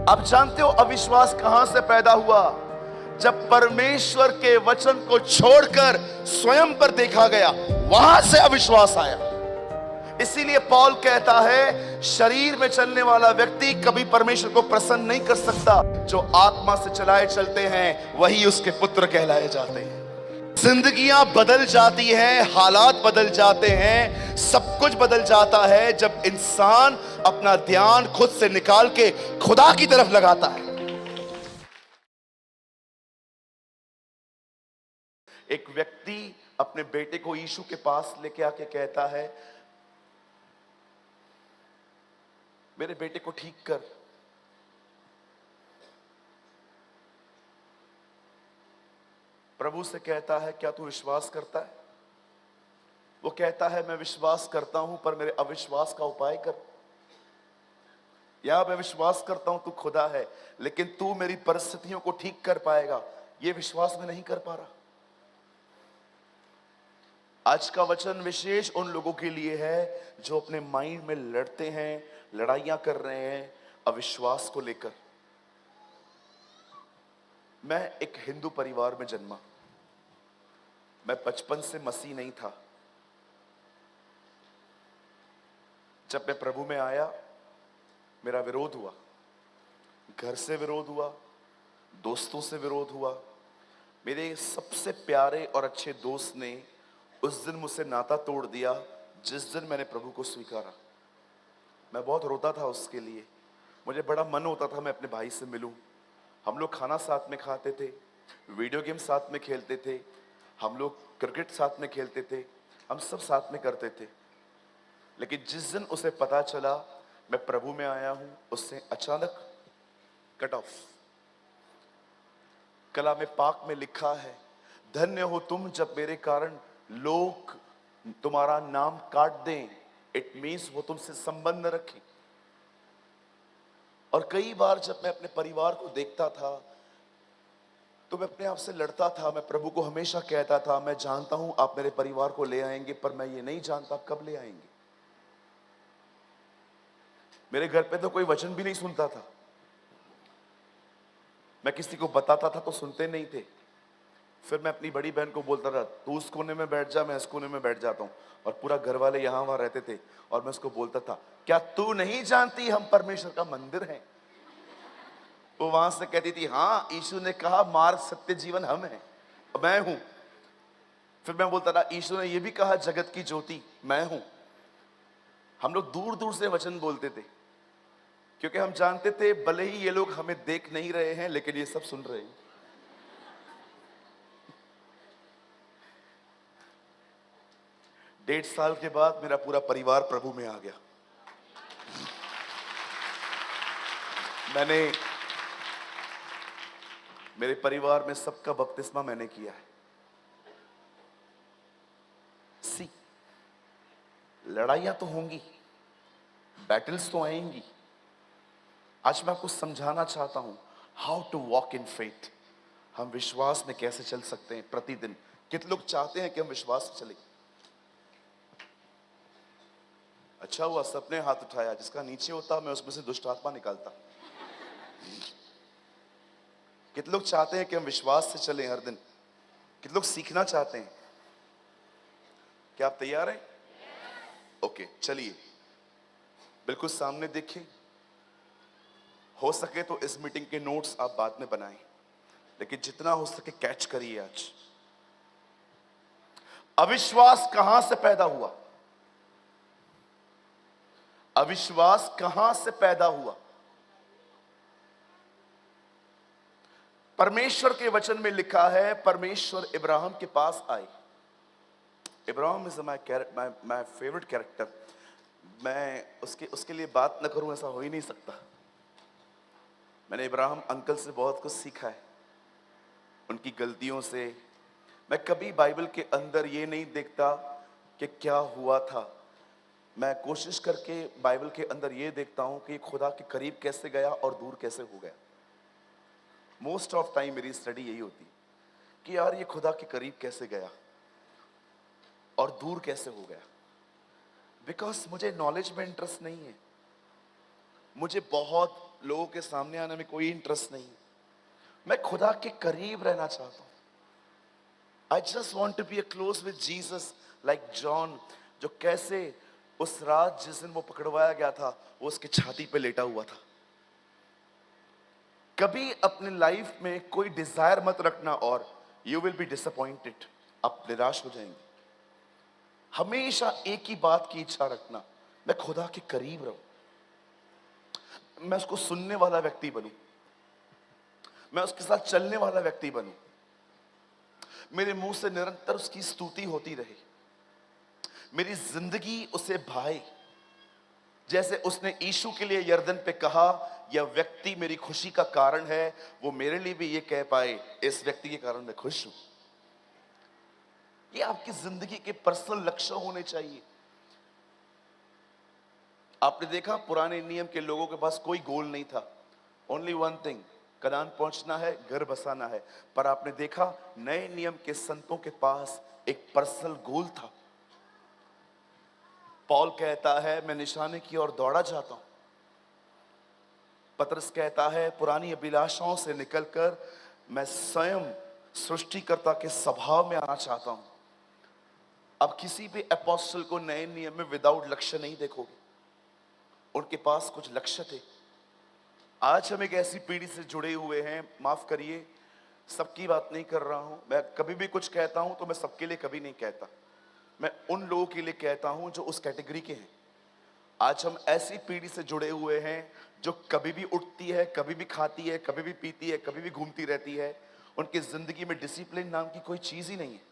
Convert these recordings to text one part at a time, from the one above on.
आप जानते हो अविश्वास कहां से पैदा हुआ? जब परमेश्वर के वचन को छोड़कर स्वयं पर देखा गया, वहां से अविश्वास आया। इसीलिए पौल कहता है, शरीर में चलने वाला व्यक्ति कभी परमेश्वर को प्रसन्न नहीं कर सकता। जो आत्मा से चलाए चलते हैं वही उसके पुत्र कहलाए जाते हैं। जिंदगियां बदल जाती हैं, हालात बदल जाते हैं, सब कुछ बदल जाता है जब इंसान अपना ध्यान खुद से निकाल के खुदा की तरफ लगाता है। एक व्यक्ति अपने बेटे को यीशु के पास लेके आके कहता है, मेरे बेटे को ठीक कर। प्रभु से कहता है, क्या तू विश्वास करता है? वो कहता है, मैं विश्वास करता हूं, पर मेरे अविश्वास का उपाय कर। या मैं विश्वास करता हूं तू खुदा है, लेकिन तू मेरी परिस्थितियों को ठीक कर पाएगा, ये विश्वास मैं नहीं कर पा रहा। आज का वचन विशेष उन लोगों के लिए है जो अपने माइंड में लड़ते हैं, लड़ाइयां कर रहे हैं अविश्वास को लेकर। मैं एक हिंदू परिवार में जन्मा। मैं बचपन से मसीह नहीं था। जब मैं प्रभु में आया, मेरा विरोध हुआ। घर से विरोध हुआ, दोस्तों से विरोध हुआ। मेरे सबसे प्यारे और अच्छे दोस्त ने उस दिन मुझसे नाता तोड़ दिया जिस दिन मैंने प्रभु को स्वीकारा। मैं बहुत रोता था उसके लिए। मुझे बड़ा मन होता था मैं अपने भाई से मिलूं। हम लोग खाना साथ में खाते थे, वीडियो गेम साथ में खेलते थे, हम लोग क्रिकेट साथ में खेलते थे, हम सब साथ में करते थे। लेकिन जिस दिन उसे पता चला मैं प्रभु में आया हूं, उससे अचानक कट ऑफ। कलाम पाक में लिखा है, धन्य हो तुम जब मेरे कारण लोग तुम्हारा नाम काट दें। इट मीन्स वो तुमसे संबंध न रखें। और कई बार जब मैं अपने परिवार को देखता था तो मैं अपने आप से लड़ता था। मैं प्रभु को हमेशा कहता था, मैं जानता हूं आप मेरे परिवार को ले आएंगे, पर मैं ये नहीं जानता कब ले आएंगे। मेरे घर पे तो कोई वचन भी नहीं सुनता था। मैं किसी को बताता था तो सुनते नहीं थे। फिर मैं अपनी बड़ी बहन को बोलता था, तू उस कोने में बैठ जा, मैं इस कोने में बैठ जाता हूँ। और पूरा घर वाले यहाँ वहाँ रहते थे और मैं उसको बोलता था, क्या तू नहीं जानती हम परमेश्वर का मंदिर हैं? वो वहां से कहती थी, हाँ यीशु ने कहा मार्ग सत्य जीवन हम हैं, मैं हूं। फिर मैं बोलता था, यीशु ने यह भी कहा जगत की ज्योति मैं हूं। हम लोग दूर दूर से वचन बोलते थे क्योंकि हम जानते थे भले ही ये लोग हमें देख नहीं रहे हैं, लेकिन ये सब सुन रहे हैं। 1.5 साल के बाद मेरा पूरा परिवार प्रभु में आ गया। मैंने मेरे परिवार में सबका बपतिस्मा मैंने किया है। सी, लड़ाइयां तो होंगी, बैटल्स तो आएंगी। आज मैं आपको समझाना चाहता हूं how to walk in faith. हम विश्वास में कैसे चल सकते हैं प्रतिदिन। कितने लोग चाहते हैं कि हम विश्वास से चलें? अच्छा हुआ सबने हाथ उठाया। जिसका नीचे होता मैं उसमें से दुष्ट आत्मा निकालता। कितने लोग चाहते हैं कि हम विश्वास से चलें हर दिन? कितने लोग सीखना चाहते हैं? क्या आप तैयार हैं? ओके, चलिए बिल्कुल सामने देखिए। हो सके तो इस मीटिंग के नोट्स आप बाद में बनाएं, लेकिन जितना हो सके कैच करिए आज। अविश्वास कहां से पैदा हुआ? अविश्वास कहां से पैदा हुआ? परमेश्वर के वचन में लिखा है, परमेश्वर इब्राहिम के पास आए। Ibrahim is my favourite character. मैं उसके लिए बात न करूं ऐसा हो ही नहीं सकता। मैंने इब्राहिम अंकल से बहुत कुछ सीखा है, उनकी गलतियों से। मैं कभी बाइबल के अंदर ये नहीं देखता कि क्या हुआ था। मैं कोशिश करके बाइबल के अंदर ये देखता हूं कि खुदा के करीब कैसे गया और दूर कैसे हो गया। मोस्ट ऑफ टाइम मेरी स्टडी यही होती कि यार ये खुदा के करीब कैसे गया और दूर कैसे हो गया। बिकॉज मुझे नॉलेज में इंटरेस्ट नहीं है। मुझे बहुत लोगों के सामने आने में कोई इंटरेस्ट नहीं है। मैं खुदा के करीब रहना चाहता हूं। I just want to be close with Jesus like John, जो कैसे उस रात जिस दिन वो पकड़वाया गया था वो उसकी छाती पे लेटा हुआ था। कभी अपने लाइफ में कोई डिजायर मत रखना और यू विल बी डिसअपॉइंटेड, आप निराश हो जाएंगे। हमेशा एक ही बात की इच्छा रखना, मैं खुदा के करीब रहूं, मैं उसको सुनने वाला व्यक्ति बनूं, मैं उसके साथ चलने वाला व्यक्ति बनूं, मेरे मुंह से निरंतर उसकी स्तुति होती रहे, मेरी जिंदगी उसे भाए। जैसे उसने यीशु के लिए यर्दन पे कहा, यह व्यक्ति मेरी खुशी का कारण है, वो मेरे लिए भी ये कह पाए, इस व्यक्ति के कारण मैं खुश हूं। ये आपकी जिंदगी के पर्सनल लक्ष्य होने चाहिए। आपने देखा पुराने नियम के लोगों के पास कोई गोल नहीं था, ओनली वन थिंग, कनान पहुंचना है, घर बसाना है। पर आपने देखा नए नियम के संतों के पास एक पर्सनल गोल था। पौल कहता है मैं निशाने की ओर दौड़ा जाता हूं। पतरस कहता है पुरानी अभिलाषाओं से निकलकर मैं स्वयं सृष्टिकर्ता के स्वभाव में आना चाहता हूं। अब किसी भी अपोस्टल को नए नियम में विदाउट लक्ष्य नहीं देखोगे, उनके पास कुछ लक्ष्य थे। आज हम एक ऐसी पीढ़ी से जुड़े हुए हैं, माफ करिए सबकी बात नहीं कर रहा हूं, मैं कभी भी कुछ कहता हूं तो मैं सबके लिए कभी नहीं कहता, मैं उन लोगों के लिए कहता हूं जो उस कैटेगरी के हैं। आज हम ऐसी पीढ़ी से जुड़े हुए हैं जो कभी भी उठती है, कभी भी खाती है, कभी भी पीती है, कभी भी घूमती रहती है। उनकी जिंदगी में डिसिप्लिन नाम की कोई चीज ही नहीं है।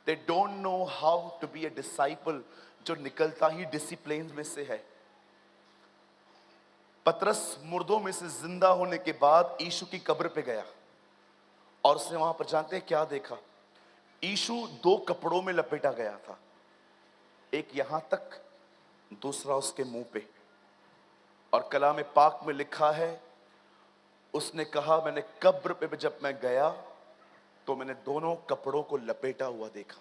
They don't know how to be a disciple, जो निकलता ही डिसिप्लिन में से है। पतरस मुर्दों में से जिंदा होने के बाद यीशु की कब्र पे गया और उसने वहां पर जानते हैं क्या देखा? यीशु 2 कपड़ों में लपेटा गया था, एक यहां तक, दूसरा उसके मुंह पे। और कलाम पाक में लिखा है उसने कहा मैंने कब्र पे जब मैं गया तो मैंने दोनों कपड़ों को लपेटा हुआ देखा।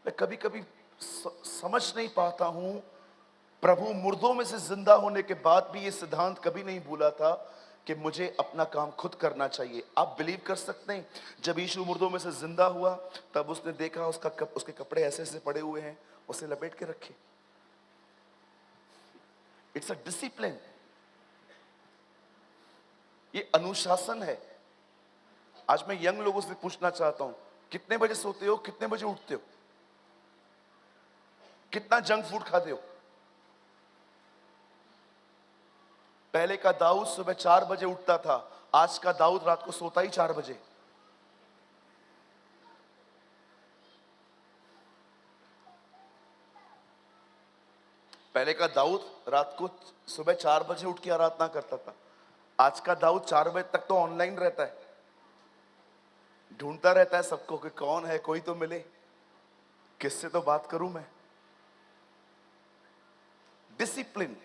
मैं कभी कभी समझ नहीं पाता हूं, प्रभु मुर्दों में से जिंदा होने के बाद भी ये सिद्धांत कभी नहीं भूला था कि मुझे अपना काम खुद करना चाहिए। आप बिलीव कर सकते हैं जब यीशु मुर्दों में से जिंदा हुआ तब उसने देखा उसके कपड़े ऐसे ऐसे पड़े हुए हैं, उसे लपेट के रखे। इट्स अ डिसिप्लिन, ये अनुशासन है। आज मैं यंग लोगों से पूछना चाहता हूं, कितने बजे सोते हो, कितने बजे उठते हो, कितना जंक फूड खाते हो? पहले का दाऊद सुबह 4 बजे उठता था, आज का दाऊद रात को सोता ही 4 बजे। पहले का दाऊद रात को सुबह 4 बजे उठ के आराधना करता था, आज का दाऊद 4 बजे तक तो ऑनलाइन रहता है, ढूंढता रहता है सबको कि कौन है, कोई तो मिले, किससे तो बात करूं मैं। डिसिप्लिन,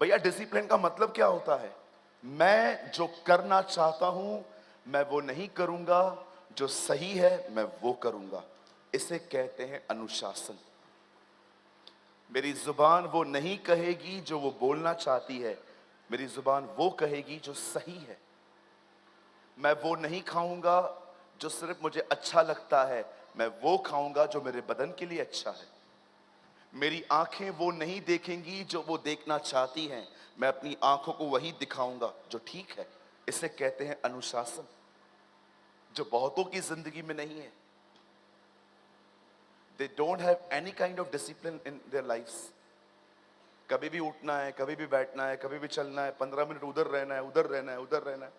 भैया डिसिप्लिन का मतलब क्या होता है? मैं जो करना चाहता हूं मैं वो नहीं करूंगा, जो सही है मैं वो करूंगा। इसे कहते हैं अनुशासन। मेरी जुबान वो नहीं कहेगी जो वो बोलना चाहती है, मेरी जुबान वो कहेगी जो सही है। मैं वो नहीं खाऊंगा जो सिर्फ मुझे अच्छा लगता है, मैं वो खाऊंगा जो मेरे बदन के लिए अच्छा है। मेरी आंखें वो नहीं देखेंगी जो वो देखना चाहती हैं, मैं अपनी आंखों को वही दिखाऊंगा जो ठीक है। इसे कहते हैं अनुशासन, जो बहुतों की जिंदगी में नहीं है। They don't have any kind of discipline in their lives. कभी भी उठना है, कभी भी बैठना है, कभी भी चलना है, 15 मिनट उधर रहना है, उधर रहना है, उधर रहना है।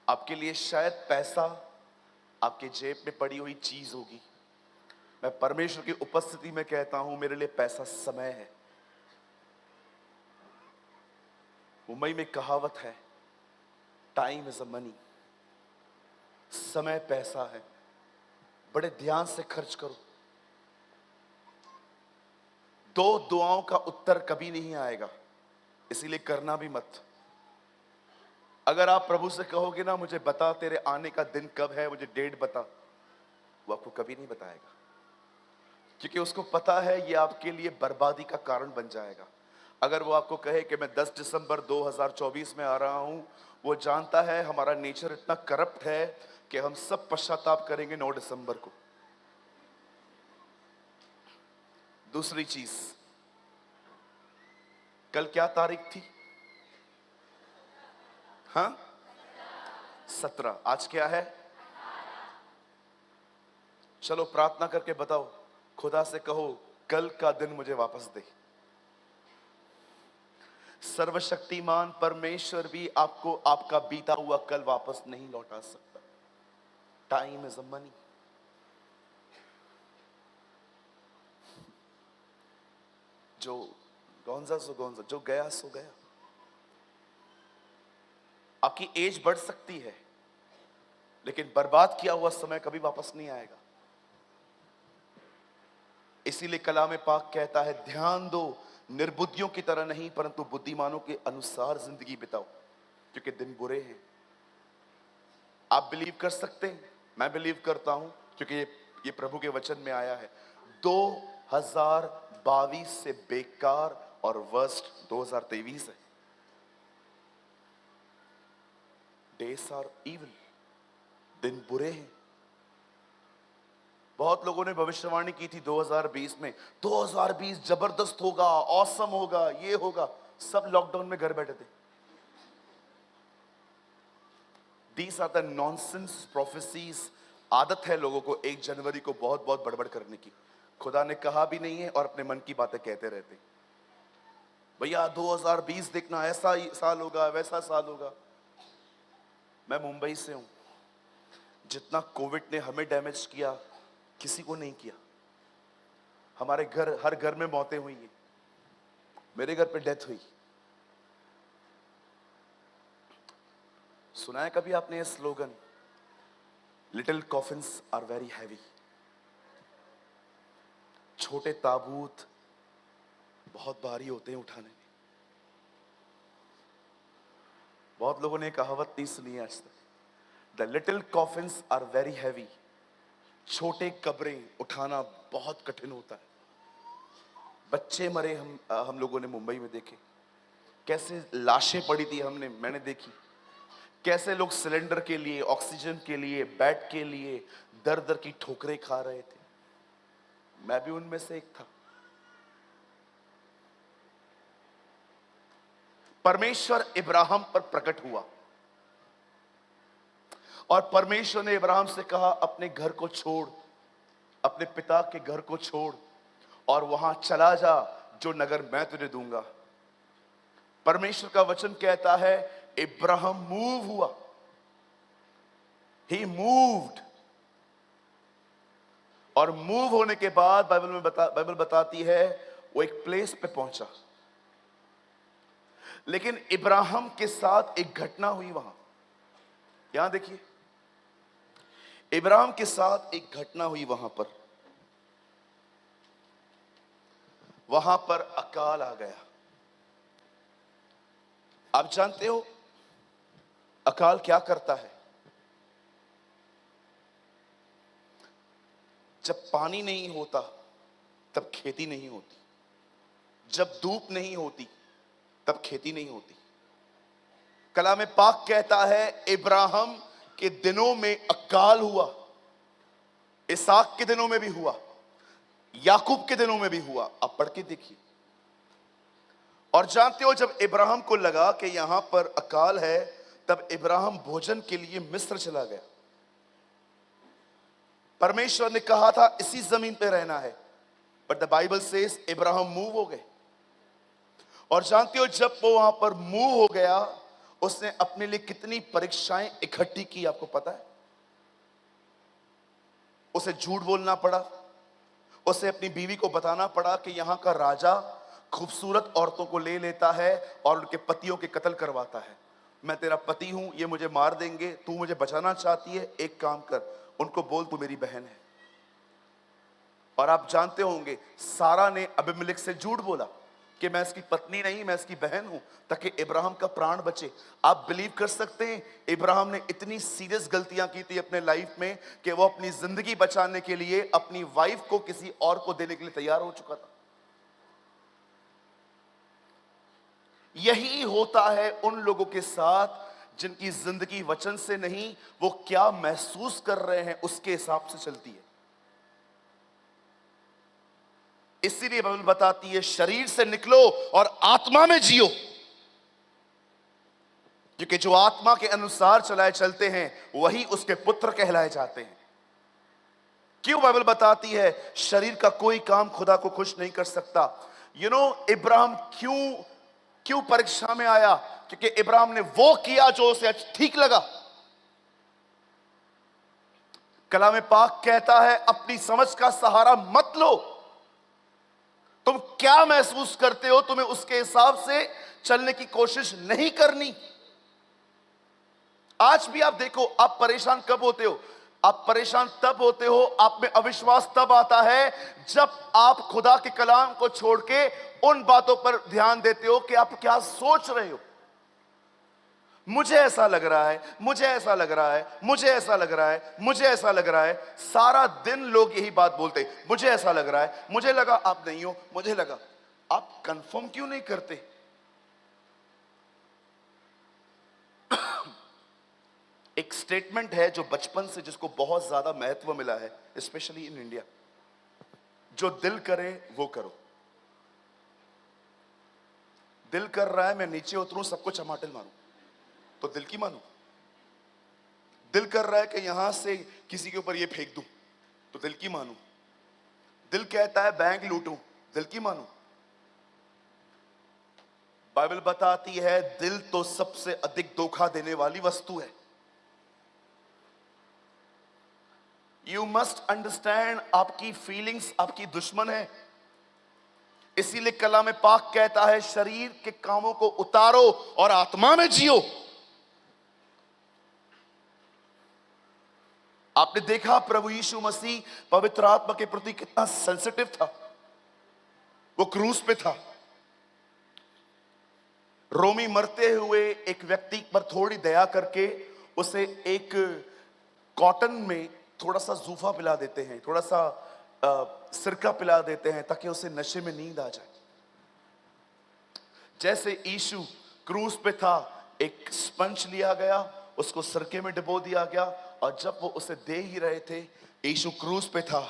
आपके लिए शायद पैसा आपके जेब में पड़ी हुई चीज होगी, मैं परमेश्वर की उपस्थिति में कहता हूं मेरे लिए पैसा समय है। मुंबई में कहावत है, टाइम इज अ मनी, समय पैसा है, बड़े ध्यान से खर्च करो। 2 दुआओं का उत्तर कभी नहीं आएगा, इसीलिए करना भी मत। अगर आप प्रभु से कहोगे ना मुझे बता तेरे आने का दिन कब है, मुझे डेट बता, वो आपको कभी नहीं बताएगा। क्योंकि उसको पता है ये आपके लिए बर्बादी का कारण बन जाएगा। अगर वो आपको कहे कि मैं 10 दिसंबर 2024 में आ रहा हूं, वो जानता है हमारा नेचर इतना करप्ट है कि हम सब पश्चाताप करेंगे 9 दिसंबर को। दूसरी चीज, कल क्या तारीख थी? हाँ, 17। आज क्या है? चलो प्रार्थना करके बताओ, खुदा से कहो कल का दिन मुझे वापस दे। सर्वशक्तिमान परमेश्वर भी आपको आपका बीता हुआ कल वापस नहीं लौटा सकता। Time is a money. जो गौंजा सो गौंजा, जो गया सो गया। आपकी एज बढ़ सकती है, लेकिन बर्बाद किया हुआ समय कभी वापस नहीं आएगा। इसीलिए कलाम पाक कहता है, ध्यान दो, निर्बुद्धियों की तरह नहीं परंतु बुद्धिमानों के अनुसार जिंदगी बिताओ, क्योंकि दिन बुरे हैं। आप बिलीव कर सकते हैं, मैं बिलीव करता हूं, क्योंकि ये प्रभु के वचन में आया है। 2022 से बेकार और वर्स्ट 2023 है। डेज आर इविल, दिन बुरे हैं। बहुत लोगों ने भविष्यवाणी की थी 2020 में, 2020 जबरदस्त होगा, ऑसम होगा, ये होगा। सब लॉकडाउन में घर बैठे थे। These are the nonsense prophecies। आदत है लोगों को 1 जनवरी को बहुत बहुत बड़बड़ करने की। खुदा ने कहा भी नहीं है और अपने मन की बातें कहते रहते। भैया 2020 देखना, ऐसा ही साल होगा, वैसा साल होगा। मैं मुंबई से हूं। जितना कोविड ने हमें डैमेज किया, किसी को नहीं किया। हमारे घर, हर घर में मौतें हुई हैं। मेरे घर पे डेथ हुई। सुना है कभी आपने ये slogan, little coffins are very heavy. छोटे ताबूत बहुत भारी होते हैं उठाने में। बहुत लोगों ने कहावत नहीं सुनी है आज तक, the little coffins are very heavy. छोटे कब्रें उठाना बहुत कठिन होता है। बच्चे मरे हम लोगों ने मुंबई में देखे, कैसे लाशें पड़ी थी, मैंने देखी। कैसे लोग सिलेंडर के लिए, ऑक्सीजन के लिए, बेड के लिए दर दर की ठोकरें खा रहे थे। मैं भी उनमें से एक था। परमेश्वर इब्राहिम पर प्रकट हुआ और परमेश्वर ने इब्राहिम से कहा, अपने घर को छोड़, अपने पिता के घर को छोड़ और वहां चला जा जो नगर मैं तुझे दूंगा। परमेश्वर का वचन कहता है, इब्राहिम मूव हुआ। ही मूव्ड। और मूव होने के बाद बाइबल बताती है वो एक प्लेस पे पहुंचा। लेकिन इब्राहिम के साथ एक घटना हुई वहां। यहां देखिए, इब्राहिम के साथ एक घटना हुई वहां पर अकाल आ गया। आप जानते हो अकाल क्या करता है? जब पानी नहीं होता तब खेती नहीं होती। जब धूप नहीं होती तब खेती नहीं होती। कलाम पाक कहता है, इब्राहिम के दिनों में अकाल हुआ। इसहाक के दिनों में भी हुआ, याकूब के दिनों में भी हुआ। आप पढ़ के देखिए। और जानते हो, जब इब्राहिम को लगा कि यहां पर अकाल है, तब इब्राहिम भोजन के लिए मिस्र चला गया। परमेश्वर ने कहा था इसी जमीन पे रहना है, but the Bible says Ibrahim move हो गए। और जानते हो, जब वो वहां पर मूव हो गया, उसने अपने लिए कितनी परीक्षाएं इकट्ठी की, आपको पता है? उसे झूठ बोलना पड़ा। उसे अपनी बीवी को बताना पड़ा कि यहां का राजा खूबसूरत औरतों को ले लेता है और उनके पतियों के कत्ल करवाता है। मैं तेरा पति हूं, ये मुझे मार देंगे, तू मुझे बचाना चाहती है, एक काम कर, उनको बोल तू मेरी बहन है। और आप जानते होंगे, सारा ने अबीमेलेक से झूठ बोला। कि मैं इसकी पत्नी नहीं, मैं इसकी बहन हूं, ताकि इब्राहिम का प्राण बचे। आप बिलीव कर सकते हैं, इब्राहिम ने इतनी सीरियस गलतियां की थी अपने लाइफ में कि वो अपनी जिंदगी बचाने के लिए अपनी वाइफ को किसी और को देने के लिए तैयार हो चुका था। यही होता है उन लोगों के साथ जिनकी जिंदगी वचन से नहीं, वो क्या महसूस कर रहे हैं उसके हिसाब से चलती है। इसीलिए बाइबल बताती है, शरीर से निकलो और आत्मा में जियो, क्योंकि जो आत्मा के अनुसार चलाए चलते हैं वही उसके पुत्र कहलाए जाते हैं। क्यों बाइबल बताती है शरीर का कोई काम खुदा को खुश नहीं कर सकता? इब्राहिम क्यों परीक्षा में आया? क्योंकि इब्राहिम ने वो किया जो उसे ठीक लगा। कलाम पाक कहता है, अपनी समझ का सहारा मत लो। तुम क्या महसूस करते हो, तुम्हें उसके हिसाब से चलने की कोशिश नहीं करनी। आज भी आप देखो, आप परेशान कब होते हो? आप परेशान तब होते हो, आप में अविश्वास तब आता है जब आप खुदा के कलाम को छोड़ के उन बातों पर ध्यान देते हो कि आप क्या सोच रहे हो। मुझे ऐसा लग रहा है, मुझे ऐसा लग रहा है, मुझे ऐसा लग रहा है, मुझे ऐसा लग रहा है। सारा दिन लोग यही बात बोलते हैं, मुझे ऐसा लग रहा है, मुझे लगा आप नहीं हो, मुझे लगा। आप कंफर्म क्यों नहीं करते? एक स्टेटमेंट है जो बचपन से जिसको बहुत ज्यादा महत्व मिला है, स्पेशली इन इंडिया, जो दिल करे वो करो। दिल कर रहा है मैं नीचे उतरूं, सबको चमाटिल मारूं, तो दिल की मानूं। दिल कर रहा है कि यहां से किसी के ऊपर ये फेंक दूं, तो दिल की मानूं। दिल कहता है बैंक लूटूं, दिल की मानूं। बाइबल बताती है दिल तो सबसे अधिक धोखा देने वाली वस्तु है। यू मस्ट अंडरस्टैंड, आपकी फीलिंग्स आपकी दुश्मन है। इसीलिए कलाम पाक कहता है शरीर के कामों को उतारो और आत्मा में जियो। आपने देखा प्रभु यीशु मसीह पवित्र आत्मा के प्रति कितना सेंसिटिव था। वो क्रूस पे था। रोमी मरते हुए एक व्यक्ति पर थोड़ी दया करके उसे एक कॉटन में थोड़ा सा जूफा पिला देते हैं, थोड़ा सा सिरका पिला देते हैं, ताकि उसे नशे में नींद आ जाए। जैसे यीशु क्रूस पे था, एक स्पंज लिया गया, उसको सिरके में डुबो दिया गया, और जब वो उसे दे ही रहे थे, यीशु क्रूस पे था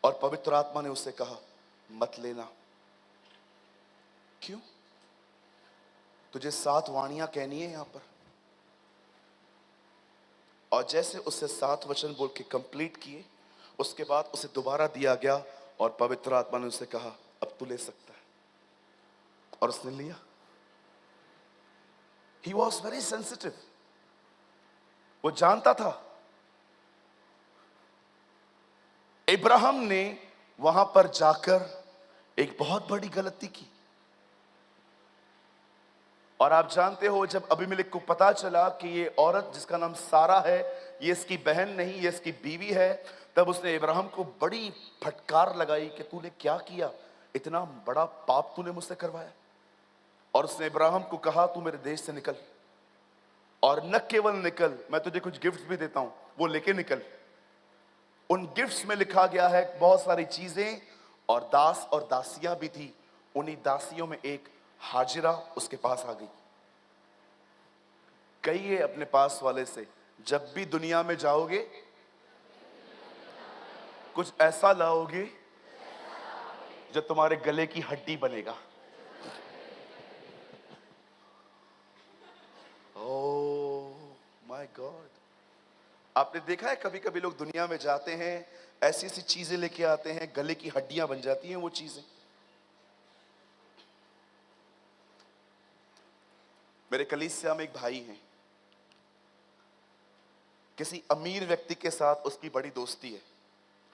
और पवित्र आत्मा ने उससे कहा मत लेना। क्यों? तुझे 7 वाणियां कहनी है यहां पर। और जैसे उससे 7 वचन बोल के कंप्लीट किए, उसके बाद उसे दोबारा दिया गया और पवित्र आत्मा ने उससे कहा अब तू ले सकता है, और उसने लिया। He was very sensitive। वो जानता था। इब्राहिम ने वहां पर जाकर एक बहुत बड़ी गलती की। और आप जानते हो, जब अबीमेलेक को पता चला कि ये औरत जिसका नाम सारा है, ये इसकी बहन नहीं, ये इसकी बीवी है, तब उसने इब्राहिम को बड़ी फटकार लगाई कि तूने क्या किया, इतना बड़ा पाप तूने मुझसे करवाया। और उसने इब्राहिम को कहा तू मेरे देश से निकल, और न केवल निकल, मैं तुझे कुछ गिफ्ट भी देता हूं, वो लेके निकल। उन गिफ्ट्स में लिखा गया है बहुत सारी चीजें, और दास और दासियां भी थी। उन्हीं दासियों में एक हाजिरा उसके पास आ गई। कहिए अपने पास वाले से, जब भी दुनिया में जाओगे कुछ ऐसा लाओगे जो तुम्हारे गले की हड्डी बनेगा। Oh my God. आपने देखा है कभी कभी लोग दुनिया में जाते हैं, ऐसी ऐसी चीजें लेके आते हैं, गले की हड्डियां बन जाती हैं वो चीजें। मेरे कलीसिया में एक भाई हैं, किसी अमीर व्यक्ति के साथ उसकी बड़ी दोस्ती है,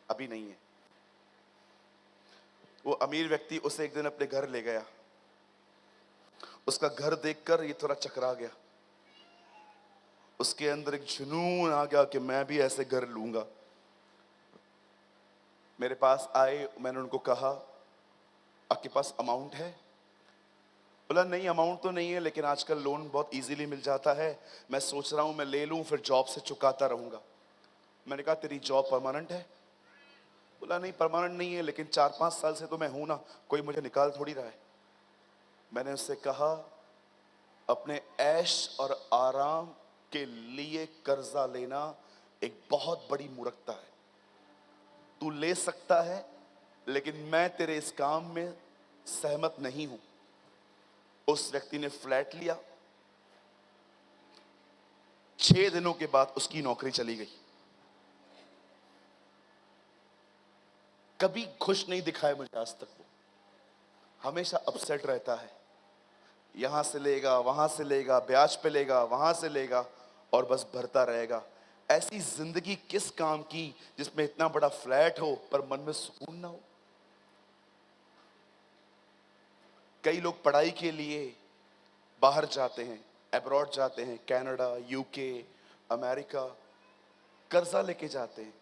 अभी नहीं है। वो अमीर व्यक्ति उसे एक दिन अपने घर ले गया। उसका घर देखकर ये थोड़ा चकरा गया। उसके अंदर एक जुनून आ गया कि मैं भी ऐसे घर लूंगा। मेरे पास आए, मैंने उनको कहा आपके पास अमाउंट है? बोला नहीं अमाउंट तो नहीं है, लेकिन आजकल लोन बहुत इजीली मिल जाता है, मैं सोच रहा हूं मैं ले लूं, फिर जॉब से चुकाता रहूंगा। मैंने कहा तेरी जॉब परमानेंट है? बोला नहीं परमानेंट नहीं है, लेकिन 4-5 साल से तो मैं हूं ना, कोई मुझे निकाल थोड़ी रहा है। मैंने उससे कहा अपने ऐश और आराम के लिए कर्जा लेना एक बहुत बड़ी मूर्खता है। तू ले सकता है, लेकिन मैं तेरे इस काम में सहमत नहीं हूं। उस व्यक्ति ने फ्लैट लिया, 6 दिनों के बाद उसकी नौकरी चली गई। कभी खुश नहीं दिखाया मुझे आज तक। वो हमेशा अपसेट रहता है, यहां से लेगा, वहां से लेगा, ब्याज पे लेगा, वहां से लेगा, और बस भरता रहेगा। ऐसी जिंदगी किस काम की जिसमें इतना बड़ा फ्लैट हो पर मन में सुकून ना हो। कई लोग पढ़ाई के लिए बाहर जाते हैं, अब्रॉड जाते हैं, कनाडा, यूके, अमेरिका, कर्जा लेके जाते हैं,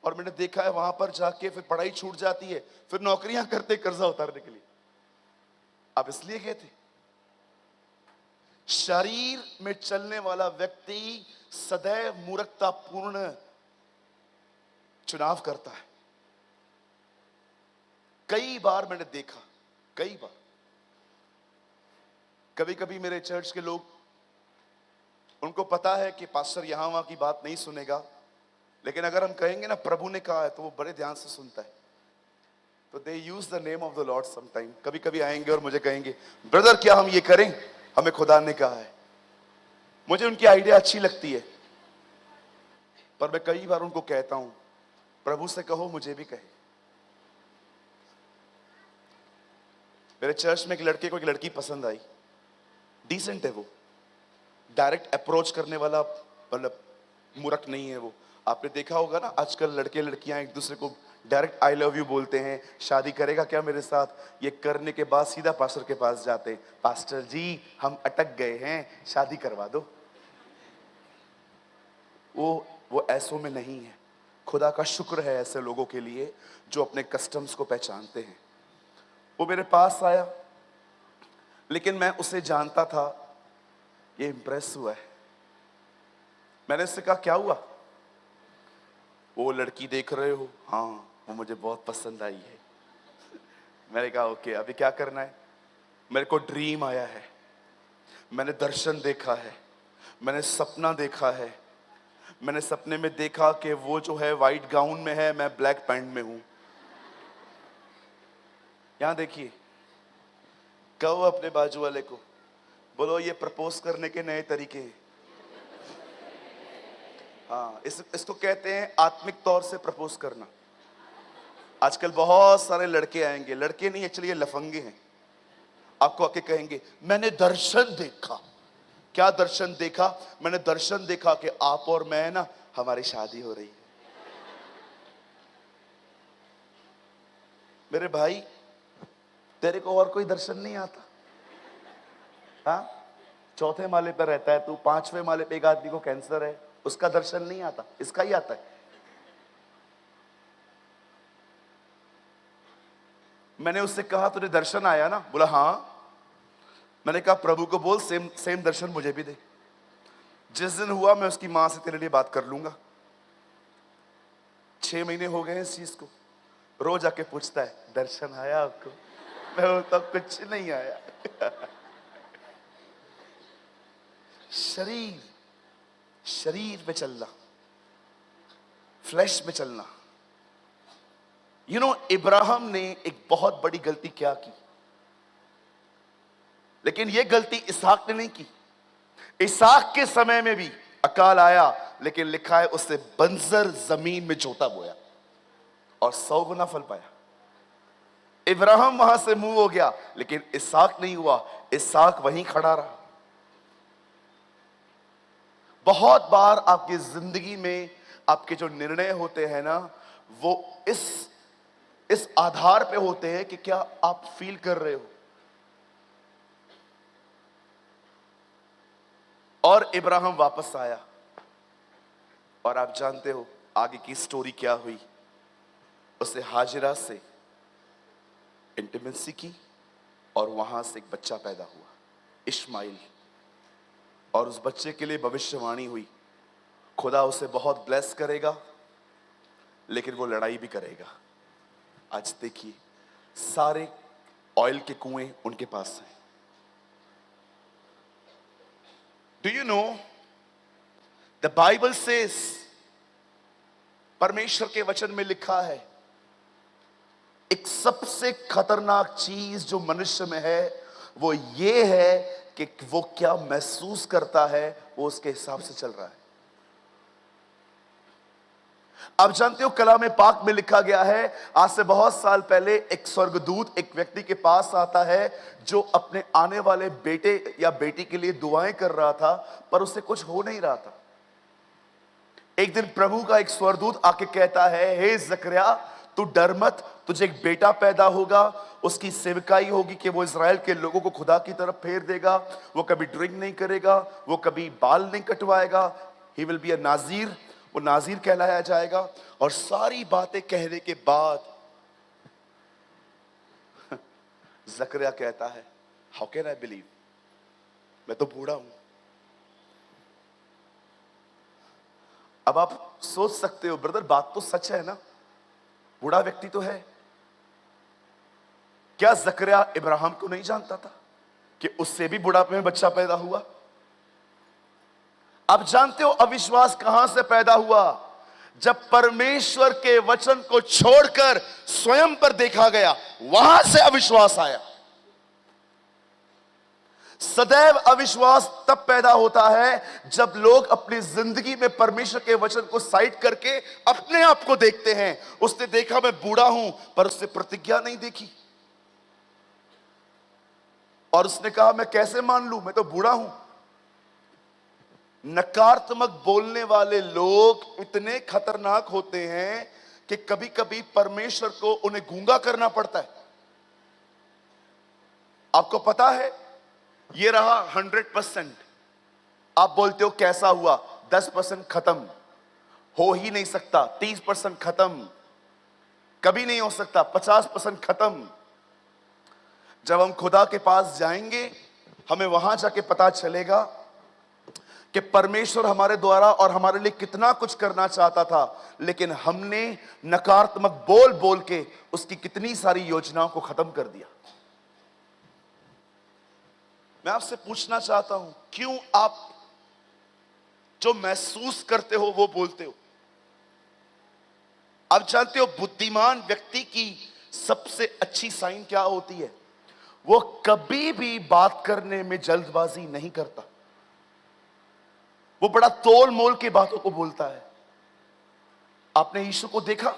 और मैंने देखा है वहां पर जाके फिर पढ़ाई छूट जाती है, फिर नौकरियां करते कर्जा उतारने के लिए। आप इसलिए गए थे? शरीर में चलने वाला व्यक्ति सदैव मूर्खतापूर्ण चुनाव करता है। कई बार मैंने देखा, कई बार, कभी कभी मेरे चर्च के लोग, उनको पता है कि पास्टर यहां वहां की बात नहीं सुनेगा, लेकिन अगर हम कहेंगे ना प्रभु ने कहा है, तो वो बड़े ध्यान से सुनता है। तो they use the name of the Lord sometime. कभी कभी आएंगे और मुझे कहेंगे ब्रदर क्या हम ये करें, हमें खुदा ने कहा है। मुझे उनकी आइडिया अच्छी लगती है, पर मैं कई बार उनको कहता हूं प्रभु से कहो मुझे भी कहे। मेरे चर्च में एक लड़के को एक लड़की पसंद आई, डिसेंट है वो, डायरेक्ट अप्रोच करने वाला मतलब मूर्ख नहीं है वो। आपने देखा होगा ना आजकल लड़के लड़कियां एक दूसरे को डायरेक्ट आई लव यू बोलते हैं, शादी करेगा क्या मेरे साथ, ये करने के बाद सीधा पास्टर के पास जाते हैं, पास्टर जी हम अटक गए हैं, शादी करवा दो। वो ऐसों में नहीं है। खुदा का शुक्र है ऐसे लोगों के लिए जो अपने कस्टम्स को पहचानते हैं। वो मेरे पास आया, लेकिन मैं उसे जानता था, ये इंप्रेस हुआ है। मैंने उससे कहा क्या हुआ? वो लड़की देख रहे हो? हाँ वो मुझे बहुत पसंद आई है। मैंने कहा ओके अभी क्या करना है? मेरे को ड्रीम आया है, मैंने दर्शन देखा है, मैंने सपना देखा है। मैंने सपने में देखा कि वो जो है वाइट गाउन में है, मैं ब्लैक पैंट में हूं। यहां देखिए, कहो अपने बाजू वाले को, बोलो ये प्रपोज करने के नए तरीके हैं। हाँ इसको कहते हैं आत्मिक तौर से प्रपोज करना। आजकल बहुत सारे लड़के आएंगे, लड़के नहीं एक्चुअली ये लफंगे हैं, आपको आके कहेंगे मैंने दर्शन देखा। क्या दर्शन देखा? मैंने दर्शन देखा कि आप और मैं ना हमारी शादी हो रही है। मेरे भाई तेरे को और कोई दर्शन नहीं आता? हाँ चौथे माले पर रहता है तू, 5वें माले पे एक आदमी को कैंसर है, उसका दर्शन नहीं आता, इसका ही आता है। मैंने उससे कहा तुझे दर्शन आया ना? बोला हाँ। मैंने कहा प्रभु को बोल सेम सेम दर्शन मुझे भी दे। जिस दिन हुआ मैं उसकी मां से तेरे लिए बात कर लूंगा। 6 महीने हो गए इस चीज को, रोज आके पूछता है दर्शन आया आपको? मैं बोलता कुछ नहीं आया। शरीर में चलना, फ्लैश में चलना। इब्राहिम ने एक बहुत बड़ी गलती क्या की, लेकिन यह गलती इसहाक ने नहीं की। इसहाक के समय में भी अकाल आया, लेकिन लिखा है उससे बंजर जमीन में जोता बोया और 100 गुना फल पाया। इब्राहिम वहां से मुंह हो गया, लेकिन इसहाक नहीं हुआ, इसहाक वहीं खड़ा रहा। बहुत बार आपकी जिंदगी में आपके जो निर्णय होते हैं ना, वो इस आधार पे होते हैं कि क्या आप फील कर रहे हो। और इब्राहिम वापस आया, और आप जानते हो आगे की स्टोरी क्या हुई। उसने हाजिरा से इंटीमेसी की, और वहां से एक बच्चा पैदा हुआ, इश्माइल। और उस बच्चे के लिए भविष्यवाणी हुई, खुदा उसे बहुत ब्लेस करेगा, लेकिन वो लड़ाई भी करेगा। आज देखिए, सारे ऑयल के कुएं उनके पास हैं। Do you know, the Bible says, परमेश्वर के वचन में लिखा है, एक सबसे खतरनाक चीज जो मनुष्य में है वो ये है कि वो क्या महसूस करता है, वो उसके हिसाब से चल रहा है। आप जानते हो, कलाम पाक में लिखा गया है, आज से बहुत साल पहले एक स्वर्गदूत एक व्यक्ति के पास आता है जो अपने आने वाले बेटे या बेटी के लिए दुआएं कर रहा था, पर उससे कुछ हो नहीं रहा था। एक दिन प्रभु का एक स्वर्गदूत आके कहता है, हे जकरिया, तू डर मत, तुझे एक बेटा पैदा होगा, उसकी सेवकाई होगी कि वो इज़राइल के लोगों को खुदा की तरफ फेर देगा, वो कभी ड्रिंक नहीं करेगा, वो कभी बाल नहीं कटवाएगा, ही विल बी अ नाजीर, वो नाजीर कहलाया जाएगा। और सारी बातें कहने के बाद जकरिया कहता है, हाउ कैन आई बिलीव, मैं तो बूढ़ा हूं। अब आप सोच सकते हो, ब्रदर बात तो सच है ना, बूढ़ा व्यक्ति तो है। क्या जकरिया इब्राहिम को नहीं जानता था कि उससे भी बुढ़ापे में बच्चा पैदा हुआ? आप जानते हो अविश्वास कहां से पैदा हुआ? जब परमेश्वर के वचन को छोड़कर स्वयं पर देखा गया, वहां से अविश्वास आया। सदैव अविश्वास तब पैदा होता है जब लोग अपनी जिंदगी में परमेश्वर के वचन को साइड करके अपने आप को देखते हैं। उसने देखा मैं बूढ़ा हूं, पर उसने प्रतिज्ञा नहीं देखी, और उसने कहा मैं कैसे मान लूं, मैं तो बूढ़ा हूं। नकारात्मक बोलने वाले लोग इतने खतरनाक होते हैं कि कभी कभी परमेश्वर को उन्हें गूंगा करना पड़ता है। आपको पता है, ये रहा 100%, आप बोलते हो कैसा हुआ, 10% खत्म, हो ही नहीं सकता, 30% खत्म, कभी नहीं हो सकता, 50% खत्म। जब हम खुदा के पास जाएंगे, हमें वहां जाके पता चलेगा कि परमेश्वर हमारे द्वारा और हमारे लिए कितना कुछ करना चाहता था, लेकिन हमने नकारात्मक बोल बोल के उसकी कितनी सारी योजनाओं को खत्म कर दिया। मैं आपसे पूछना चाहता हूं, क्यों आप जो महसूस करते हो वो बोलते हो? आप जानते हो बुद्धिमान व्यक्ति की सबसे अच्छी साइन क्या होती है? वो कभी भी बात करने में जल्दबाजी नहीं करता, वो बड़ा तोल मोल की बातों को बोलता है। आपने यीशु को देखा,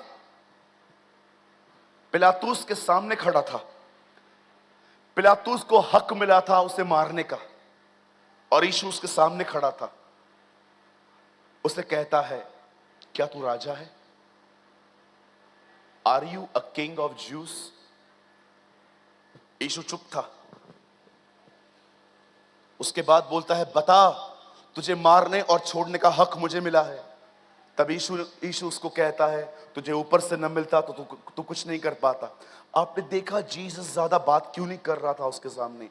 पिलातूस के सामने खड़ा था, पिलातूस को हक मिला था उसे मारने का, और यीशु उसके सामने खड़ा था। उसे कहता है, क्या तू राजा है? Are you a king of Jews? Yeshu चुप था। उसके बाद बोलता है, बता, तुझे मारने और छोड़ने का हक मुझे मिला है। तब यीशु उसको कहता है, तुझे ऊपर से न मिलता तो तू कुछ नहीं कर पाता। आपने देखा जीसस ज्यादा बात क्यों नहीं कर रहा था उसके सामने?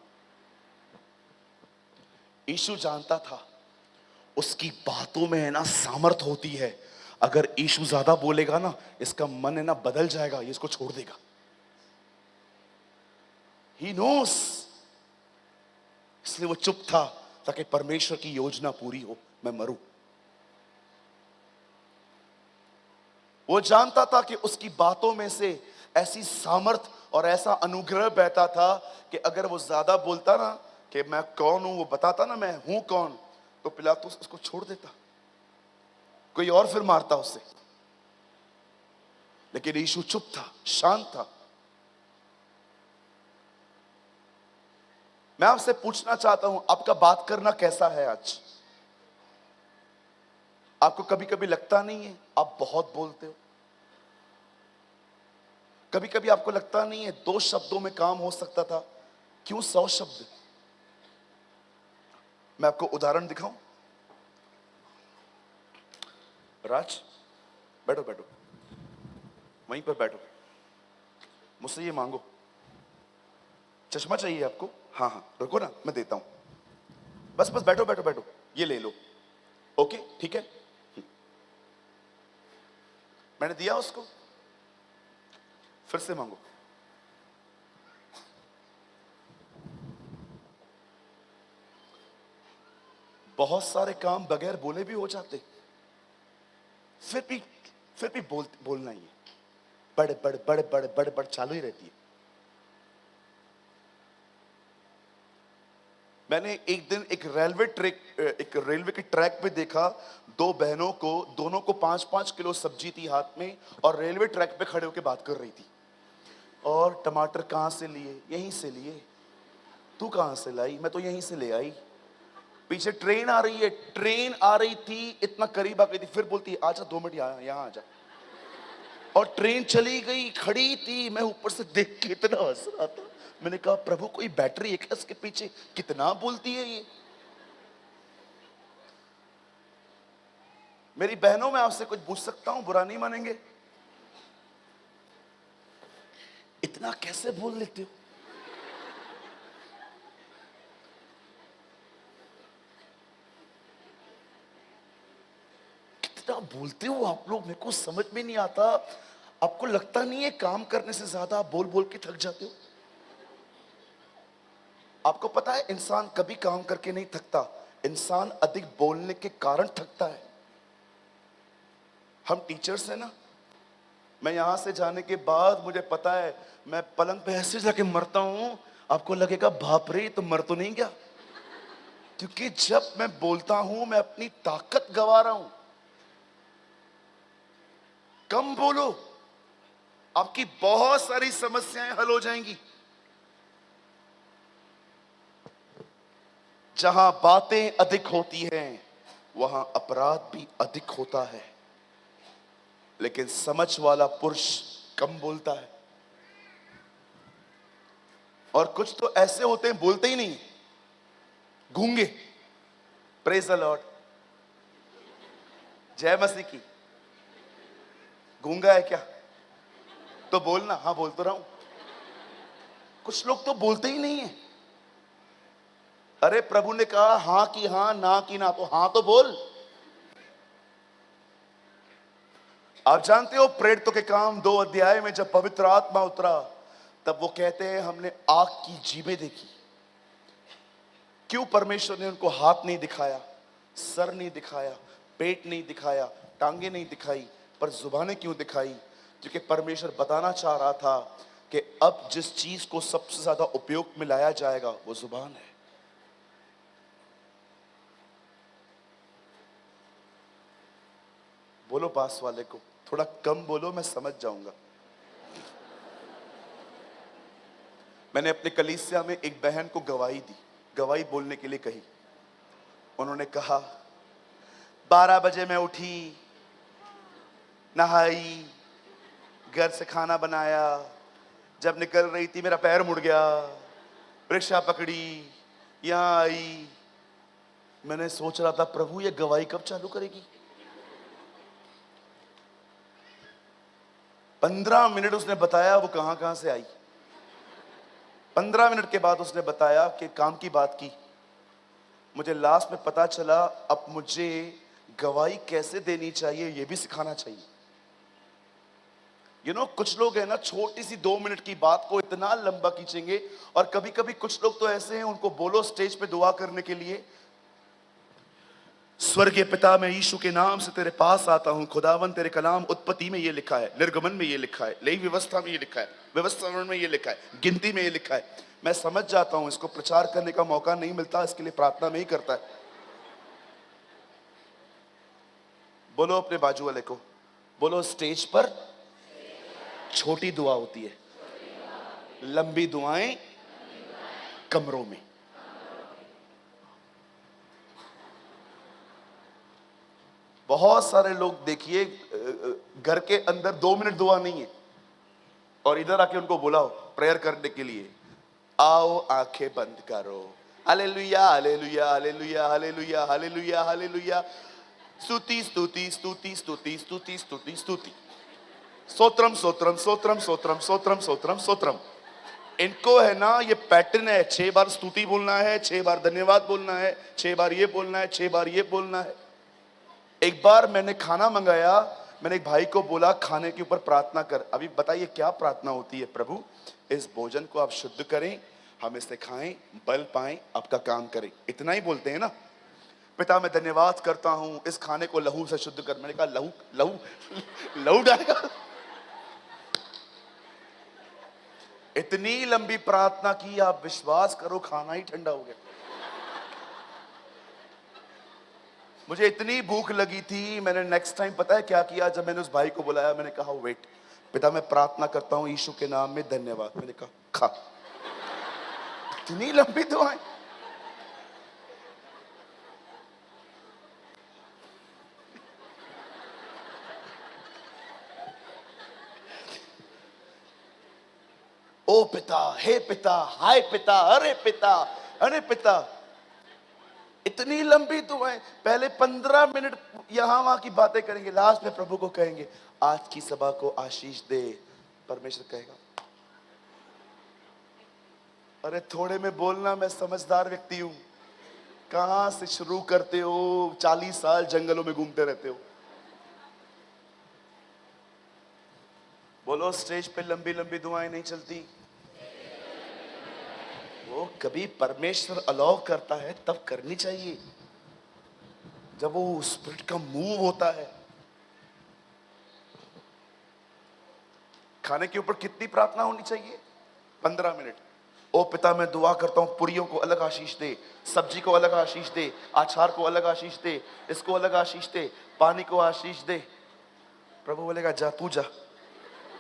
यीशु जानता था उसकी बातों में है ना सामर्थ होती है। अगर यीशु ज्यादा बोलेगा ना, इसका मन है ना बदल जाएगा, ये इसको छोड़ देगा। He knows, इसलिए वो चुप था ताकि परमेश्वर की योजना पूरी हो, मैं मरूं। वो जानता था कि उसकी बातों में से ऐसी सामर्थ और ऐसा अनुग्रह बहता था कि अगर वो ज्यादा बोलता ना कि मैं कौन हूं, वो बताता ना मैं हूं कौन, तो पिलातुस उसको छोड़ देता, कोई और फिर मारता उसे। लेकिन यीशु चुप था, शांत था। मैं आपसे पूछना चाहता हूं, आपका बात करना कैसा है आज? आपको कभी कभी लगता नहीं है आप बहुत बोलते हो? कभी कभी आपको लगता नहीं है 2 शब्दों में काम हो सकता था, क्यों 100 शब्द? मैं आपको उदाहरण दिखाऊं। राज, बैठो बैठो, वहीं पर बैठो, मुझसे ये मांगो। चश्मा चाहिए आपको? हाँ हाँ, रुको ना, मैं देता हूं। बस बस बैठो बैठो बैठो, ये ले लो। ओके ठीक है। मैंने दिया उसको, फिर से मांगो। बहुत सारे काम बगैर बोले भी हो जाते, फिर भी बोलना ही है। बड़ बड़ बड़ बड़ बड़ बड़ चालू ही रहती है। मैंने एक दिन एक रेलवे के ट्रैक पे देखा, दो बहनों को, दोनों को 5-5 किलो सब्जी थी हाथ में, और रेलवे ट्रैक पे खड़े होकर बात कर रही थी। और टमाटर कहां से लिए? यहीं से लिए। तू कहां से लाई? मैं तो यहीं से ले आई। पीछे ट्रेन आ रही है, ट्रेन आ रही थी, इतना करीब आ गई थी, फिर बोलती आजा 2 मिनट यहाँ आ जा। और ट्रेन चली गई, खड़ी थी, मैं ऊपर से देख के इतना हंस रहा था। मैंने कहा प्रभु कोई बैटरी है क्या इसके पीछे? कितना बोलती है ये। मेरी बहनों, मैं आपसे कुछ पूछ सकता हूं? बुरा नहीं मानेंगे? इतना कैसे बोल लेते हो? कितना बोलते हो आप लोग, मेरे को समझ में नहीं आता। आपको लगता नहीं है काम करने से ज्यादा आप बोल बोल के थक जाते हो? आपको पता है इंसान कभी काम करके नहीं थकता, इंसान अधिक बोलने के कारण थकता है। हम टीचर्स हैं ना, मैं यहां से जाने के बाद मुझे पता है मैं पलंग पे ऐसे जाके मरता हूं, आपको लगेगा बाप रे तो मर तो नहीं गया, क्योंकि जब मैं बोलता हूं मैं अपनी ताकत गवा रहा हूं। कम बोलो, आपकी बहुत सारी समस्याएं हल हो जाएंगी। जहां बातें अधिक होती हैं वहां अपराध भी अधिक होता है, लेकिन समझ वाला पुरुष कम बोलता है। और कुछ तो ऐसे होते हैं बोलते ही नहीं, गूंगे। प्रेज द लॉर्ड, जय मसीह की। गूंगा है क्या? तो बोलना। हाँ बोल तो रहा हूं। कुछ लोग तो बोलते ही नहीं है। अरे प्रभु ने कहा हां की हां, ना की ना, तो हां तो बोल। आप जानते हो प्रेरितों के काम 2 अध्याय में जब पवित्र आत्मा उतरा, तब वो कहते हैं हमने आग की जीभें देखी। क्यों परमेश्वर ने उनको हाथ नहीं दिखाया, सर नहीं दिखाया, पेट नहीं दिखाया, टांगे नहीं दिखाई, पर जुबानें क्यों दिखाई? क्योंकि परमेश्वर बताना चाह रहा था कि अब जिस चीज को सबसे ज्यादा उपयोग में लाया जाएगा वो जुबान है। बोलो पास वाले को, थोड़ा कम बोलो, मैं समझ जाऊंगा। मैंने अपने कलीसिया में एक बहन को गवाही दी, गवाही बोलने के लिए कही। उन्होंने कहा 12 बजे मैं उठी, नहाई, घर से खाना बनाया, जब निकल रही थी मेरा पैर मुड़ गया, रिक्शा पकड़ी, यहां आई। मैंने सोच रहा था प्रभु ये गवाही कब चालू करेगी। 15 मिनट उसने बताया वो कहां कहां से आई। 15 मिनट के बाद उसने बताया कि काम की बात की। मुझे लास्ट में पता चला अब मुझे गवाही कैसे देनी चाहिए ये भी सिखाना चाहिए। कुछ लोग है ना, छोटी सी 2 मिनट की बात को इतना लंबा खींचेंगे। और कभी कभी कुछ लोग तो ऐसे हैं, उनको बोलो स्टेज पे दुआ करने के लिए, स्वर्गीय पिता मैं यीशु के नाम से तेरे पास आता हूं। खुदावन तेरे कलाम उत्पत्ति में ये लिखा है, निर्गमन में ये लिखा है, लेवी व्यवस्था में ये लिखा है, व्यवस्था में ये लिखा है, गिनती में ये लिखा है। मैं समझ जाता हूं, इसको प्रचार करने का मौका नहीं मिलता, इसके लिए प्रार्थना में ही करता है। बोलो अपने बाजू वाले को, बोलो स्टेज पर छोटी दुआ होती है, लंबी दुआएं कमरों में। बहुत सारे लोग देखिए घर के अंदर 2 मिनट दुआ नहीं है, और इधर आके उनको बुलाओ प्रेयर करने के लिए, आओ आंखें बंद करो, hallelujah hallelujah hallelujah hallelujah hallelujah hallelujah, स्तुति स्तुति स्तुति स्तुति स्तुति स्तुति स्तुति, स्तोत्रम स्तोत्रम स्तोत्रम स्तोत्रम स्तोत्रम स्तोत्रम स्तोत्रम। इनको है ना, ये पैटर्न है, 6 बार स्तुति बोलना है, 6 बार धन्यवाद बोलना है, 6 बार ये बोलना है, 6 बार ये बोलना है। एक बार मैंने खाना मंगाया, मैंने एक भाई को बोला खाने के ऊपर प्रार्थना कर। अभी बताइए क्या प्रार्थना होती है? प्रभु इस भोजन को आप शुद्ध करें, हम इसे खाएं, बल पाएं, आपका काम करें, इतना ही बोलते हैं ना। पिता मैं धन्यवाद करता हूं, इस खाने को लहू से शुद्ध कर। मैंने कहा लहू लहू लहू डालेगा? इतनी लंबी प्रार्थना की, आप विश्वास करो खाना ही ठंडा हो गया। मुझे इतनी भूख लगी थी, मैंने नेक्स्ट टाइम पता है क्या किया? जब मैंने उस भाई को बुलाया, मैंने कहा वेट, पिता मैं प्रार्थना करता हूं यीशु के नाम में, धन्यवाद। मैंने कहा खा। इतनी लंबी दुआएं। ओ पिता, हे पिता, हाय पिता, अरे पिता, अरे पिता। इतनी लंबी दुआएं। पहले 15 मिनट यहां वहां की बातें करेंगे, लास्ट में प्रभु को कहेंगे आज की सभा को आशीष दे। परमेश्वर कहेगा अरे थोड़े में बोलना, मैं समझदार व्यक्ति हूं। कहां से शुरू करते हो? 40 साल जंगलों में घूमते रहते हो। बोलो स्टेज पे लंबी लंबी दुआएं नहीं चलती। वो कभी परमेश्वर अलाउ करता है तब करनी चाहिए, जब वो स्पिरिट का मूव होता है। खाने के ऊपर कितनी प्रार्थना होनी चाहिए? 15 मिनट। ओ पिता मैं दुआ करता हूं पुरियों को अलग आशीष दे, सब्जी को अलग आशीष दे, अचार को अलग आशीष दे, इसको अलग आशीष दे, पानी को आशीष दे। प्रभु बोलेगा जा तू जा,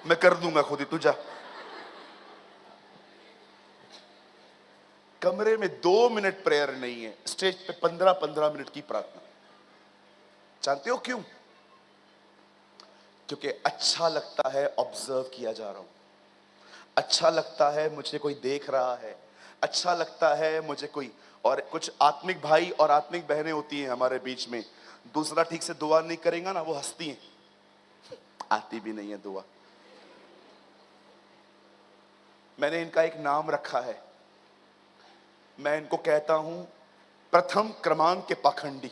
मैं कर दूंगा खुद ही, तू जा। कमरे में 2 मिनट प्रेयर नहीं है, स्टेज पे 15-15 मिनट की प्रार्थना। जानते हो क्यों? क्योंकि अच्छा लगता है ऑब्जर्व किया जा रहा हूं, अच्छा लगता है मुझे कोई देख रहा है, अच्छा लगता है मुझे कोई। और कुछ आत्मिक भाई और आत्मिक बहनें होती हैं हमारे बीच में, दूसरा ठीक से दुआ नहीं करेगा ना, वो हंसती हैं, आती भी नहीं है दुआ। मैंने इनका एक नाम रखा है, मैं इनको कहता हूं प्रथम क्रमांक के पाखंडी,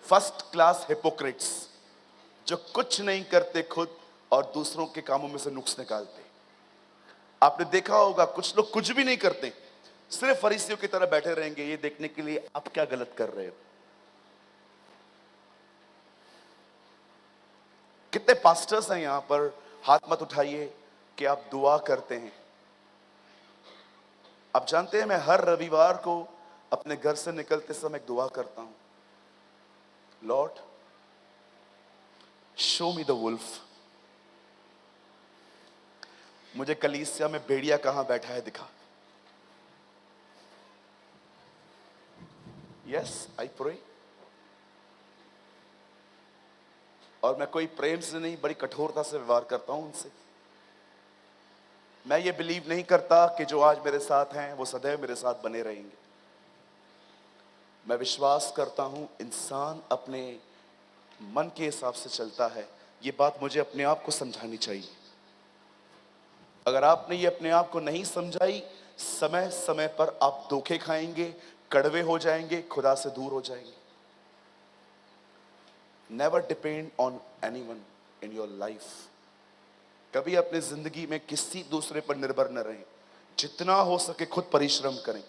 फर्स्ट क्लास हिपोक्रेट्स, जो कुछ नहीं करते खुद और दूसरों के कामों में से नुक्स निकालते। आपने देखा होगा कुछ लोग कुछ भी नहीं करते, सिर्फ फरीसियों की तरह बैठे रहेंगे ये देखने के लिए आप क्या गलत कर रहे हो। कितने पास्टर्स हैं यहां पर, हाथ मत उठाइए कि आप दुआ करते हैं। आप जानते हैं मैं हर रविवार को अपने घर से निकलते समय दुआ करता हूं, lord show me the wolf. मुझे कलीसिया में भेड़िया कहां बैठा है दिखा। Yes I pray. और मैं कोई प्रेम से नहीं, बड़ी कठोरता से व्यवहार करता हूं उनसे। मैं ये बिलीव नहीं करता कि जो आज मेरे साथ हैं वो सदैव मेरे साथ बने रहेंगे। मैं विश्वास करता हूं इंसान अपने मन के हिसाब से चलता है। ये बात मुझे अपने आप को समझानी चाहिए। अगर आपने ये अपने आप को नहीं समझाई, समय समय पर आप धोखे खाएंगे, कड़वे हो जाएंगे, खुदा से दूर हो जाएंगे। Never depend on anyone in your life. कभी अपनी जिंदगी में किसी दूसरे पर निर्भर न रहें, जितना हो सके खुद परिश्रम करें।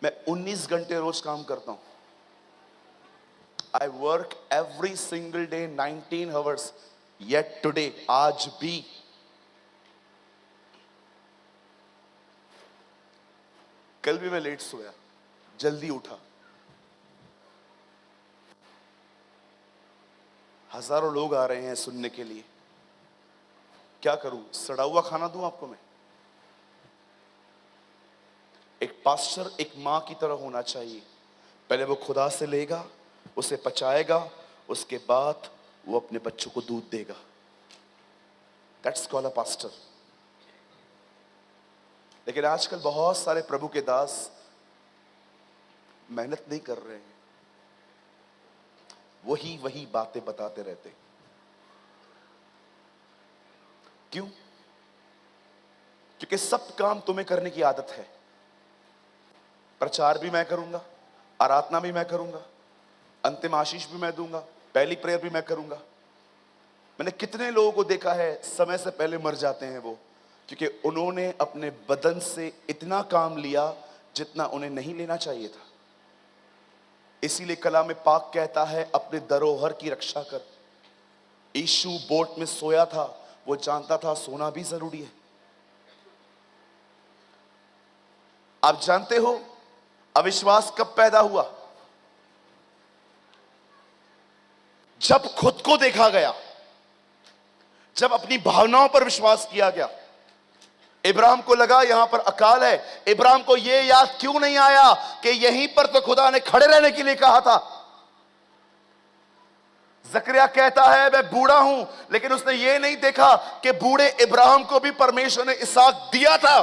मैं 19 घंटे रोज काम करता हूं। I work every single day 19 hours, yet today, आज भी कल भी मैं लेट सोया, जल्दी उठा। हजारों लोग आ रहे हैं सुनने के लिए, क्या करूं? सड़ा हुआ खाना दूं आपको मैं? एक पास्टर एक मां की तरह होना चाहिए। पहले वो खुदा से लेगा, उसे पचाएगा, उसके बाद वो अपने बच्चों को दूध देगा। That's called a pastor. लेकिन आजकल बहुत सारे प्रभु के दास मेहनत नहीं कर रहे हैं, वही बातें बताते रहते। क्यों? क्योंकि सब काम तुम्हें करने की आदत है। प्रचार भी मैं करूंगा, आराधना भी मैं करूंगा, अंतिम आशीष भी मैं दूंगा, पहली प्रेयर भी मैं करूंगा। मैंने कितने लोगों को देखा है समय से पहले मर जाते हैं वो, क्योंकि उन्होंने अपने बदन से इतना काम लिया जितना उन्हें नहीं लेना चाहिए था। इसीलिए कलाम पाक कहता है अपने धरोहर की रक्षा कर। यीशु बोट में सोया था, वो जानता था सोना भी जरूरी है। आप जानते हो अविश्वास कब पैदा हुआ? जब खुद को देखा गया, जब अपनी भावनाओं पर विश्वास किया गया। इब्राहिम को लगा यहां पर अकाल है। इब्राहिम को यह याद क्यों नहीं आया कि यहीं पर तो खुदा ने खड़े रहने के लिए कहा था। जकरिया कहता है मैं बूढ़ा हूं, लेकिन उसने यह नहीं देखा कि बूढ़े इब्राहिम को भी परमेश्वर ने इसहाक दिया था।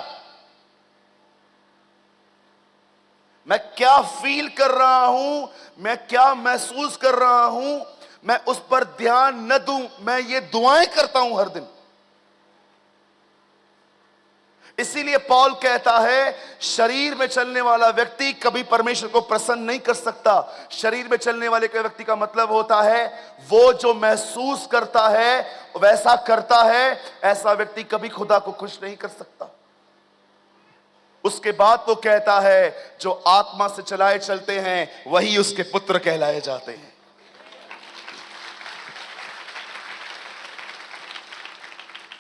मैं क्या फील कर रहा हूं, मैं क्या महसूस कर रहा हूं, मैं उस पर ध्यान न दूं। मैं ये दुआएं करता हूं हर दिन। इसीलिए पौल कहता है शरीर में चलने वाला व्यक्ति कभी परमेश्वर को प्रसन्न नहीं कर सकता। शरीर में चलने वाले के व्यक्ति का मतलब होता है वो जो महसूस करता है वैसा करता है। ऐसा व्यक्ति कभी खुदा को खुश नहीं कर सकता। उसके बाद वो कहता है जो आत्मा से चलाए चलते हैं वही उसके पुत्र कहलाए जाते हैं।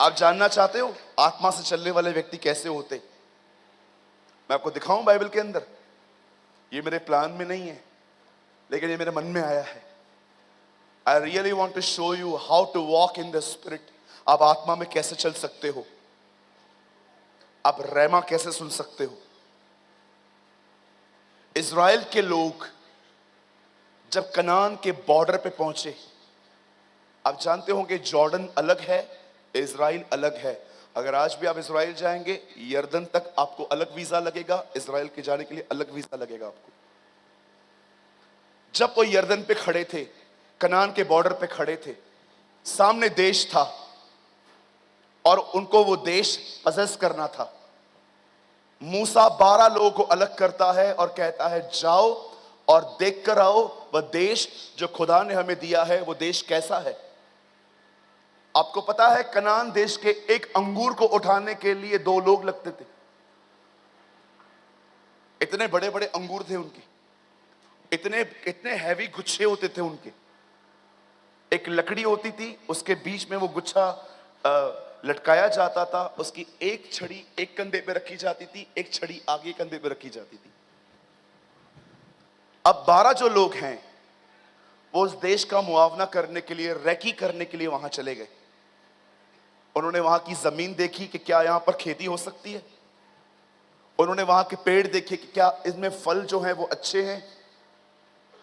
आप जानना चाहते हो आत्मा से चलने वाले व्यक्ति कैसे होते? मैं आपको दिखाऊं बाइबल के अंदर। ये मेरे प्लान में नहीं है, लेकिन ये मेरे मन में आया है। I really want to show you how to walk in the spirit. आप आत्मा में कैसे चल सकते हो, आप रहमा कैसे सुन सकते हो। इज़राइल के लोग जब कनान के बॉर्डर पे पहुंचे, आप जानते होंगे जॉर्डन अलग है, इज़राइल अलग है। अगर आज भी आप इज़राइल जाएंगे, यर्दन तक आपको अलग वीजा लगेगा, इज़राइल के जाने के लिए अलग वीजा लगेगा आपको। जब वो यर्दन पे खड़े थे, कनान के बॉर्डर पे खड़े थे, सामने देश था और उनको वो देश पजेस करना था। मूसा 12 लोगों को अलग करता है और कहता है जाओ और देख कर आओ वह देश जो खुदा ने हमें दिया है, वो देश कैसा है। आपको पता है कनान देश के एक अंगूर को उठाने के लिए 2 लोग लगते थे। इतने बड़े बड़े अंगूर थे उनके, इतने हैवी गुच्छे होते थे उनके। एक लकड़ी होती थी, उसके बीच में वो गुच्छा लटकाया जाता था। उसकी एक छड़ी एक कंधे पे रखी जाती थी, एक छड़ी आगे कंधे पे रखी जाती थी। अब 12 जो लोग हैं वो उस देश का मुआवना करने के लिए, रेकी करने के लिए वहां चले गए। उन्होंने वहां की जमीन देखी कि क्या यहां पर खेती हो सकती है। उन्होंने वहां के पेड़ देखे कि क्या इसमें फल जो हैं वो अच्छे हैं।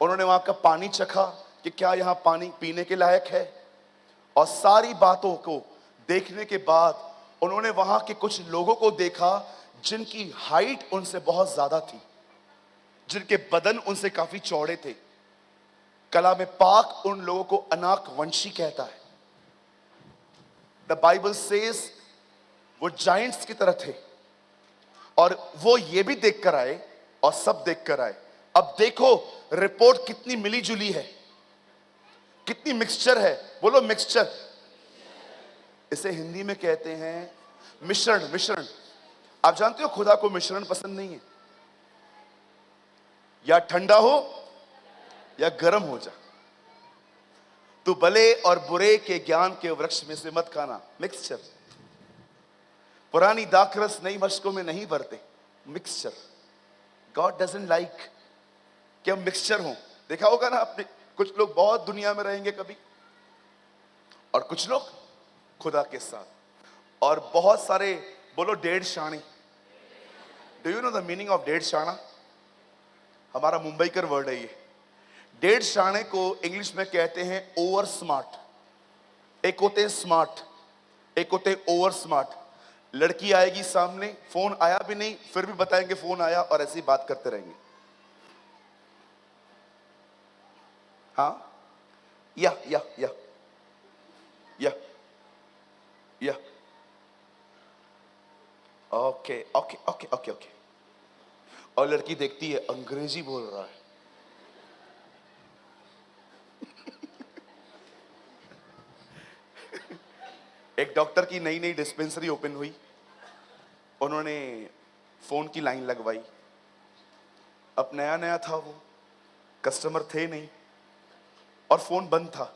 उन्होंने वहां का पानी चखा कि क्या यहां पानी पीने के लायक है। और सारी बातों को देखने के बाद उन्होंने वहां के कुछ लोगों को देखा जिनकी हाइट उनसे बहुत ज्यादा थी, जिनके बदन उनसे काफी चौड़े थे। कलाम पाक उन लोगों को अनाक वंशी कहता है। द बाइबल सेज वो जाइंट्स की तरह थे और वो ये भी देख कर आए और सब देख कर आए। अब देखो रिपोर्ट कितनी मिली जुली है, कितनी मिक्सचर है। बोलो मिक्सचर। इसे हिंदी में कहते हैं मिश्रण। मिश्रण। आप जानते हो खुदा को मिश्रण पसंद नहीं है। या ठंडा हो या गर्म हो जा, तू भले और बुरे के ज्ञान के वृक्ष में से मत खाना। मिक्सचर। पुरानी दाखरस नई मशकों में नहीं भरते। मिक्सचर। गॉड डजंट लाइक कि हम मिक्सचर हों। देखा होगा ना आपने, कुछ लोग बहुत दुनिया में रहेंगे कभी और कुछ लोग खुदा के साथ। और बहुत सारे बोलो 1.5 शाणे। Do you know the meaning of 1.5 शाणा? हमारा मुंबई का वर्ड है ये। 1.5 शाणे को इंग्लिश में कहते हैं ओवर स्मार्ट। एक होते हैं स्मार्ट, एक होते हैं ओवर स्मार्ट। लड़की आएगी सामने, फोन आया भी नहीं फिर भी बताएंगे फोन आया और ऐसी बात करते रहेंगे। हाँ, या या या या या okay okay okay okay okay. और लड़की देखती है अंग्रेजी बोल रहा है। एक डॉक्टर की नई नई डिस्पेंसरी ओपन हुई, उन्होंने फोन की लाइन लगवाई। अब नया नया था, वो कस्टमर थे नहीं और फोन बंद था।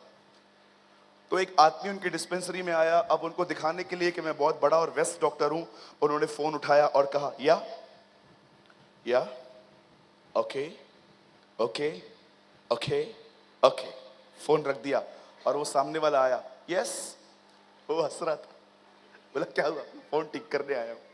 तो एक आदमी उनकी डिस्पेंसरी में आया। अब उनको दिखाने के लिए कि मैं बहुत बड़ा और बेस्ट डॉक्टर हूं, उन्होंने फोन उठाया और कहा या okay okay okay okay. Phone रख दिया और वो सामने वाला आया, यस। वो हंस रहा था, बोला क्या हुआ? फोन ठीक करने आया हूं।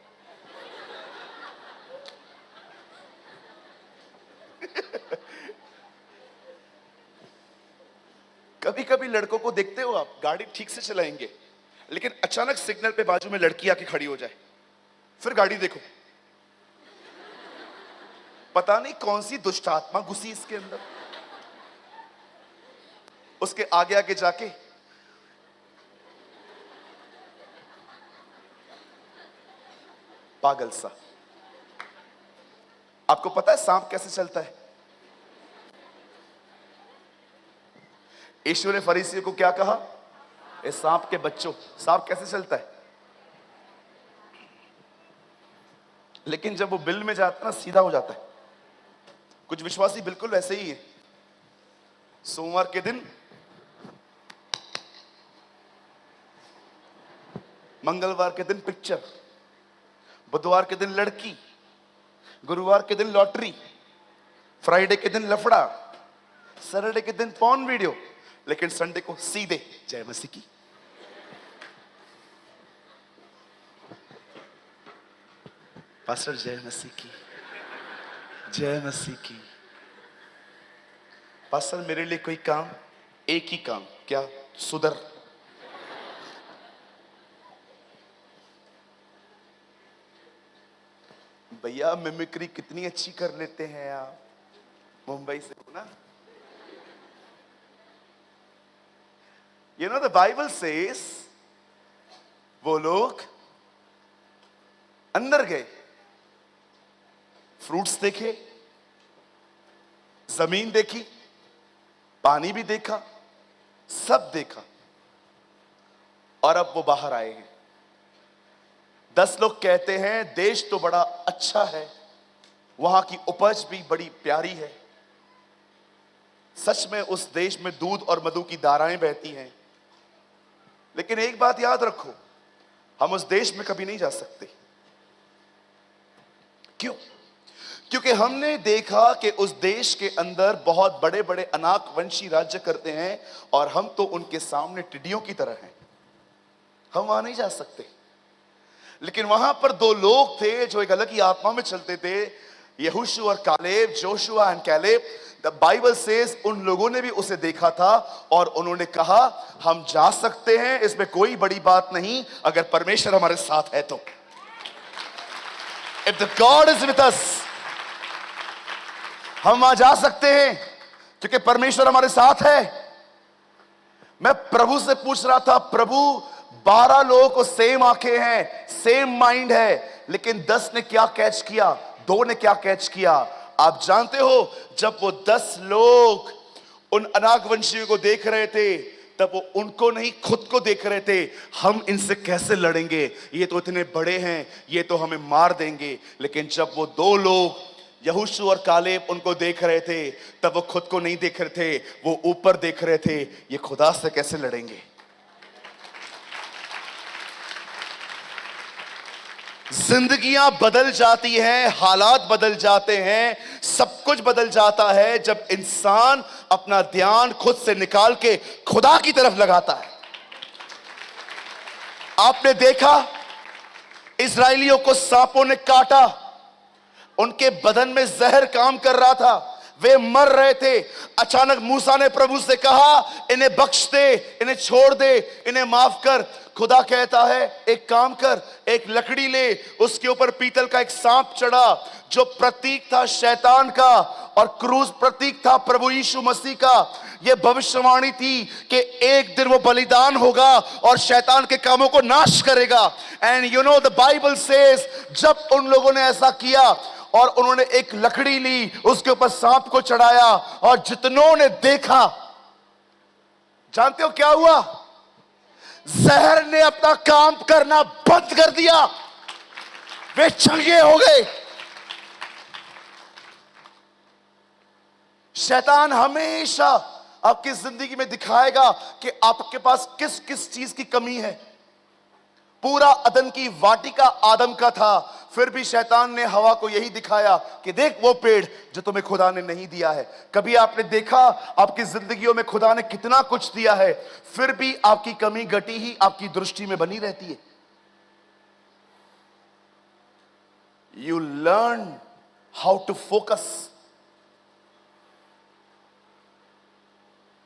कभी कभी लड़कों को देखते हो आप, गाड़ी ठीक से चलाएंगे लेकिन अचानक सिग्नल पे बाजू में लड़की आके खड़ी हो जाए, फिर गाड़ी देखो, पता नहीं कौन सी दुष्ट आत्मा घुसी इसके अंदर। उसके आगे आगे जाके पागल सा। आपको पता है सांप कैसे चलता है? यीशु ने फरीसियों को क्या कहा? ए सांप के बच्चों, सांप कैसे चलता है? लेकिन जब वो बिल में जाता है ना, सीधा हो जाता है। कुछ विश्वासी बिल्कुल वैसे ही है। सोमवार के दिन, मंगलवार के दिन पिक्चर, बुधवार के दिन लड़की, गुरुवार के दिन लॉटरी, फ्राइडे के दिन लफड़ा, सैटरडे के दिन पॉर्न वीडियो, लेकिन संडे को सीधे जय मसीह की। पास्टर जय मसीह की, जय मसीह की। पास्टर मेरे लिए कोई काम, एक ही काम, क्या? सुधर। भैया मिमिक्री कितनी अच्छी कर लेते हैं आप, मुंबई से हो ना? You know the Bible says, वो लोग अंदर गए, फ्रूट्स देखे, जमीन देखी, पानी भी देखा, सब देखा, और अब वो बाहर आए हैं। 10 लोग कहते हैं देश तो बड़ा अच्छा है, वहां की उपज भी बड़ी प्यारी है, सच में उस देश में दूध और मधु की धाराएं बहती हैं। लेकिन एक बात याद रखो, हम उस देश में कभी नहीं जा सकते। क्यों? क्योंकि हमने देखा कि उस देश के अंदर बहुत बड़े बड़े अनाकवंशी राज्य करते हैं और हम तो उनके सामने टिड्डियों की तरह हैं। हम वहां नहीं जा सकते। लेकिन वहां पर 2 लोग थे जो एक अलग ही आत्मा में चलते थे, यहोशू और Caleb, Joshua and Caleb. The Bible says उन लोगों ने भी उसे देखा था और उन्होंने कहा हम जा सकते हैं, इसमें कोई बड़ी बात नहीं अगर परमेश्वर हमारे साथ है तो। If the God is with us, हम वहां जा सकते हैं क्योंकि परमेश्वर हमारे साथ है। मैं प्रभु से पूछ रहा था, प्रभु 12 लोगों को सेम आंखें हैं, सेम माइंड है, लेकिन 10 ने क्या कैच किया, 2 ने क्या कैच किया? आप जानते हो, जब वो 10 लोग उन अनाकवंशियों को देख रहे थे, तब वो उनको नहीं खुद को देख रहे थे। हम इनसे कैसे लड़ेंगे, ये तो इतने बड़े हैं, ये तो हमें मार देंगे। लेकिन जब वो 2 लोग यहोशू और कालेब उनको देख रहे थे, तब वो खुद को नहीं देख रहे थे, वो ऊपर देख रहे थे, ये खुदा से कैसे लड़ेंगे। जिंदगियां बदल जाती हैं, हालात बदल जाते हैं, सब कुछ बदल जाता है जब इंसान अपना ध्यान खुद से निकाल के खुदा की तरफ लगाता है। आपने देखा इजरायलियों को सांपों ने काटा, उनके बदन में जहर काम कर रहा था, वे मर रहे थे। अचानक मूसा ने प्रभु से कहा, इन्हें बख्श दे, इन्हें छोड़ दे, इन्हें माफ कर। खुदा कहता है, एक काम कर, एक लकड़ी ले, उसके ऊपर पीतल का एक सांप चढ़ा, जो प्रतीक था शैतान का, और क्रूस प्रतीक था प्रभु यीशु मसीह का। यह भविष्यवाणी थी कि एक दिन वो बलिदान होगा और शैतान के कामों को नाश करेगा। And you know the Bible says, जब उन लोगों ने ऐसा किया और उन्होंने एक लकड़ी ली, उसके ऊपर सांप को चढ़ाया, और जितनों ने देखा, जानते हो क्या हुआ? जहर ने अपना काम करना बंद कर दिया, वे चंगे हो गए। शैतान हमेशा आपकी जिंदगी में दिखाएगा कि आपके पास किस किस चीज की कमी है। पूरा अदन की वाटिका आदम का था, फिर भी शैतान ने हवा को यही दिखाया कि देख वो पेड़ जो तुम्हें खुदा ने नहीं दिया है। कभी आपने देखा आपकी जिंदगियों में खुदा ने कितना कुछ दिया है, फिर भी आपकी कमी घटी ही आपकी दृष्टि में बनी रहती है। You learn how to focus.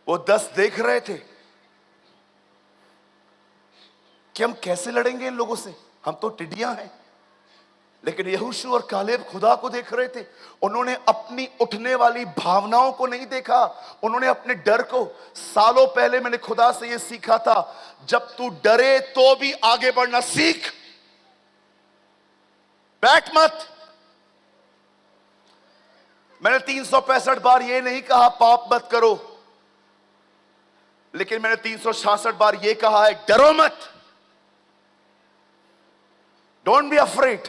वो 10 देख रहे थे कि हम कैसे लड़ेंगे इन लोगों से, हम तो टिड्डियां हैं। लेकिन यहोशू और कालेब खुदा को देख रहे थे। उन्होंने अपनी उठने वाली भावनाओं को नहीं देखा, उन्होंने अपने डर को। सालों पहले मैंने खुदा से यह सीखा था, जब तू डरे तो भी आगे बढ़ना सीख, बैठ मत। मैंने 365 बार यह नहीं कहा पाप मत करो, लेकिन मैंने 366 बार यह कहा है, डरो मत। Don't be afraid.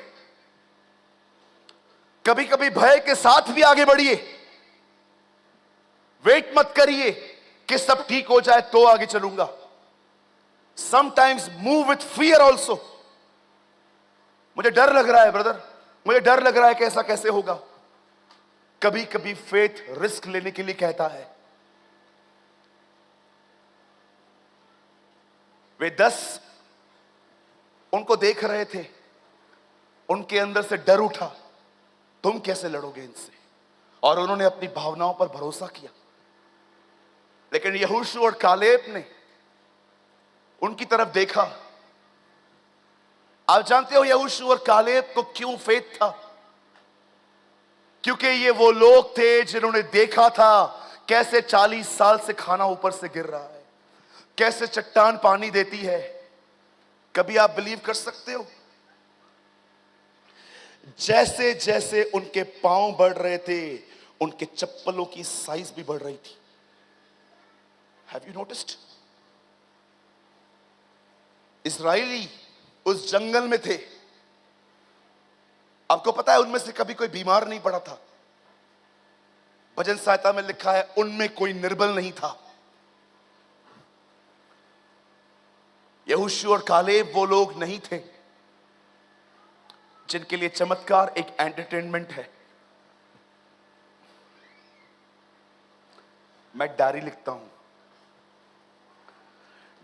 कभी कभी भय के साथ भी आगे बढ़िए, वेट मत करिए कि सब ठीक हो जाए तो आगे चलूंगा। Sometimes move with fear also. मुझे डर लग रहा है ब्रदर, मुझे डर लग रहा है कि ऐसा कैसे होगा। कभी कभी फेथ रिस्क लेने के लिए कहता है। वे 10 उनको देख रहे थे, उनके अंदर से डर उठा, तुम कैसे लड़ोगे इनसे, और उन्होंने अपनी भावनाओं पर भरोसा किया। लेकिन यहोशू और कालेब ने उनकी तरफ देखा। आप जानते हो यहोशू और कालेब को क्यों फेथ था? क्योंकि ये वो लोग थे जिन्होंने देखा था कैसे 40 साल से खाना ऊपर से गिर रहा है, कैसे चट्टान पानी देती है। कभी आप बिलीव कर सकते हो, जैसे जैसे उनके पांव बढ़ रहे थे, उनके चप्पलों की साइज भी बढ़ रही थी। Have you noticed? इस्राएली उस जंगल में थे, आपको पता है उनमें से कभी कोई बीमार नहीं पड़ा था। भजन सहायता में लिखा है, उनमें कोई निर्बल नहीं था। यहोशू और कालेब वो लोग नहीं थे जिनके लिए चमत्कार एक एंटरटेनमेंट है। मैं डायरी लिखता हूं।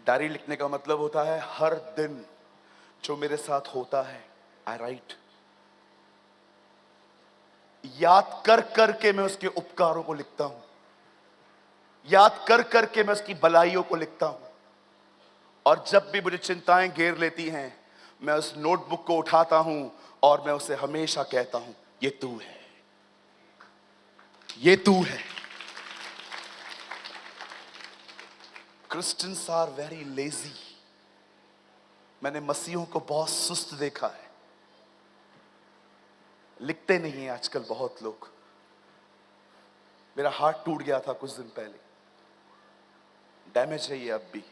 डायरी लिखने का मतलब होता है हर दिन जो मेरे साथ होता है आई राइट। याद कर करके मैं उसके उपकारों को लिखता हूं, याद कर करके मैं उसकी भलाइयों को लिखता हूं। और जब भी मुझे चिंताएं घेर लेती हैं, मैं उस नोटबुक को उठाता हूं और मैं उसे हमेशा कहता हूं, ये तू है, ये तू है। Christians are very lazy. मैंने मसीहों को बहुत सुस्त देखा है, लिखते नहीं है आजकल बहुत लोग। मेरा हाथ टूट गया था कुछ दिन पहले, डैमेज है ये अब भी।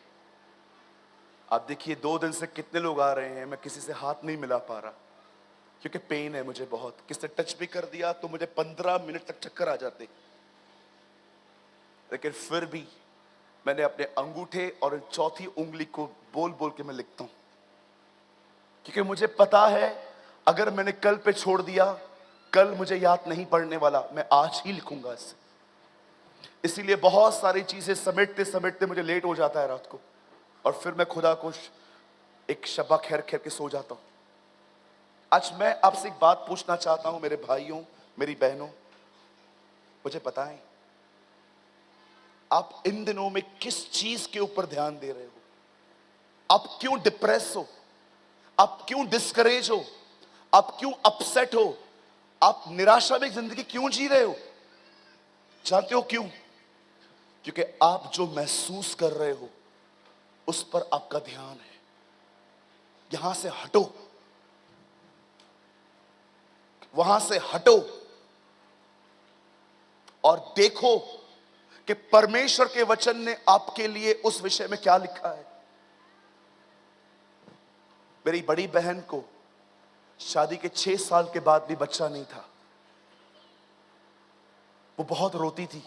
आप देखिए 2 दिन से कितने लोग आ रहे हैं, मैं किसी से हाथ नहीं मिला पा रहा क्योंकि पेन है मुझे बहुत। किसने टच भी कर दिया तो मुझे 15 मिनट तक चक्कर आ जाते। लेकिन फिर भी मैंने अपने अंगूठे और चौथी उंगली को बोल बोल के मैं लिखता हूं, क्योंकि मुझे पता है अगर मैंने कल पे छोड़ दिया, कल मुझे याद नहीं पड़ने वाला, मैं आज ही लिखूंगा इसे। इसीलिए बहुत सारी चीजें समेटते समेटते मुझे लेट हो जाता है रात को, और फिर मैं खुदा को एक शब्बा खैर खैर के सो जाता हूं। आज मैं आपसे एक बात पूछना चाहता हूं मेरे भाइयों, मेरी बहनों। मुझे बताएं, आप इन दिनों में किस चीज के ऊपर ध्यान दे रहे हो? आप क्यों डिप्रेस हो? आप क्यों डिस्करेज हो? आप क्यों अपसेट हो? आप निराशा में जिंदगी क्यों जी रहे हो? जानते हो क्यों? क्योंकि आप जो महसूस कर रहे हो उस पर आपका ध्यान है। यहां से हटो, वहां से हटो और देखो कि परमेश्वर के वचन ने आपके लिए उस विषय में क्या लिखा है। मेरी बड़ी बहन को शादी के 6 साल के बाद भी बच्चा नहीं था। वो बहुत रोती थी,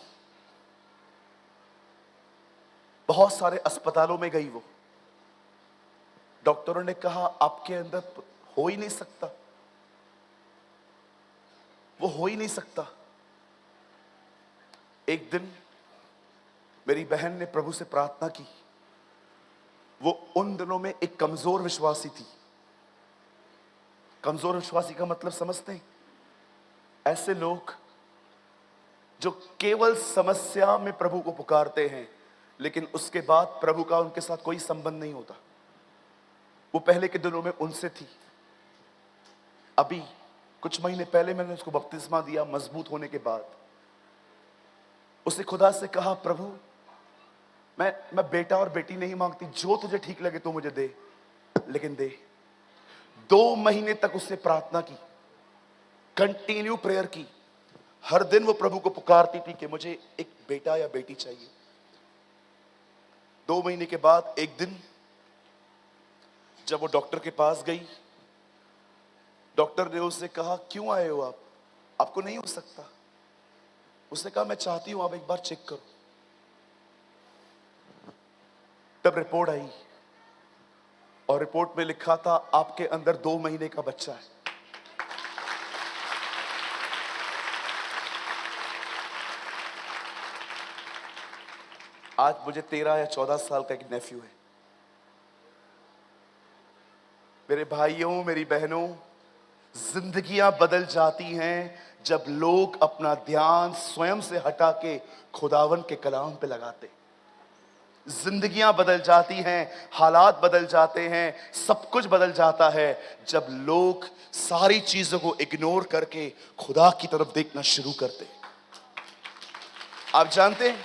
बहुत सारे अस्पतालों में गई। वो डॉक्टरों ने कहा आपके अंदर हो ही नहीं सकता, वो हो ही नहीं सकता। एक दिन मेरी बहन ने प्रभु से प्रार्थना की। वो उन दिनों में एक कमजोर विश्वासी थी। कमजोर विश्वासी का मतलब समझते हैं? ऐसे लोग जो केवल समस्या में प्रभु को पुकारते हैं, लेकिन उसके बाद प्रभु का उनके साथ कोई संबंध नहीं होता। वो पहले के दिनों में उनसे थी। अभी कुछ महीने पहले मैंने उसको बपतिस्मा दिया। मजबूत होने के बाद उसने खुदा से कहा, प्रभु मैं बेटा और बेटी नहीं मांगती, जो तुझे ठीक लगे तो मुझे दे, लेकिन दे। 2 महीने तक उससे प्रार्थना की, कंटिन्यू प्रेयर की। हर दिन वो प्रभु को पुकारती थी कि मुझे एक बेटा या बेटी चाहिए। 2 महीने के बाद एक दिन जब वो डॉक्टर के पास गई, डॉक्टर ने उससे कहा, क्यों आए हो आप? आपको नहीं हो सकता। उसने कहा, मैं चाहती हूं आप एक बार चेक करो। तब रिपोर्ट आई और रिपोर्ट में लिखा था, आपके अंदर 2 महीने का बच्चा है। आज मुझे 13 या 14 साल का एक नेफ्यू है। मेरे भाइयों, मेरी बहनों, जिंदगियां बदल जाती हैं जब लोग अपना ध्यान स्वयं से हटा के खुदावन के कलाम पे लगाते। जिंदगियां बदल जाती हैं, हालात बदल जाते हैं, सब कुछ बदल जाता है जब लोग सारी चीजों को इग्नोर करके खुदा की तरफ देखना शुरू करते। आप जानते हैं,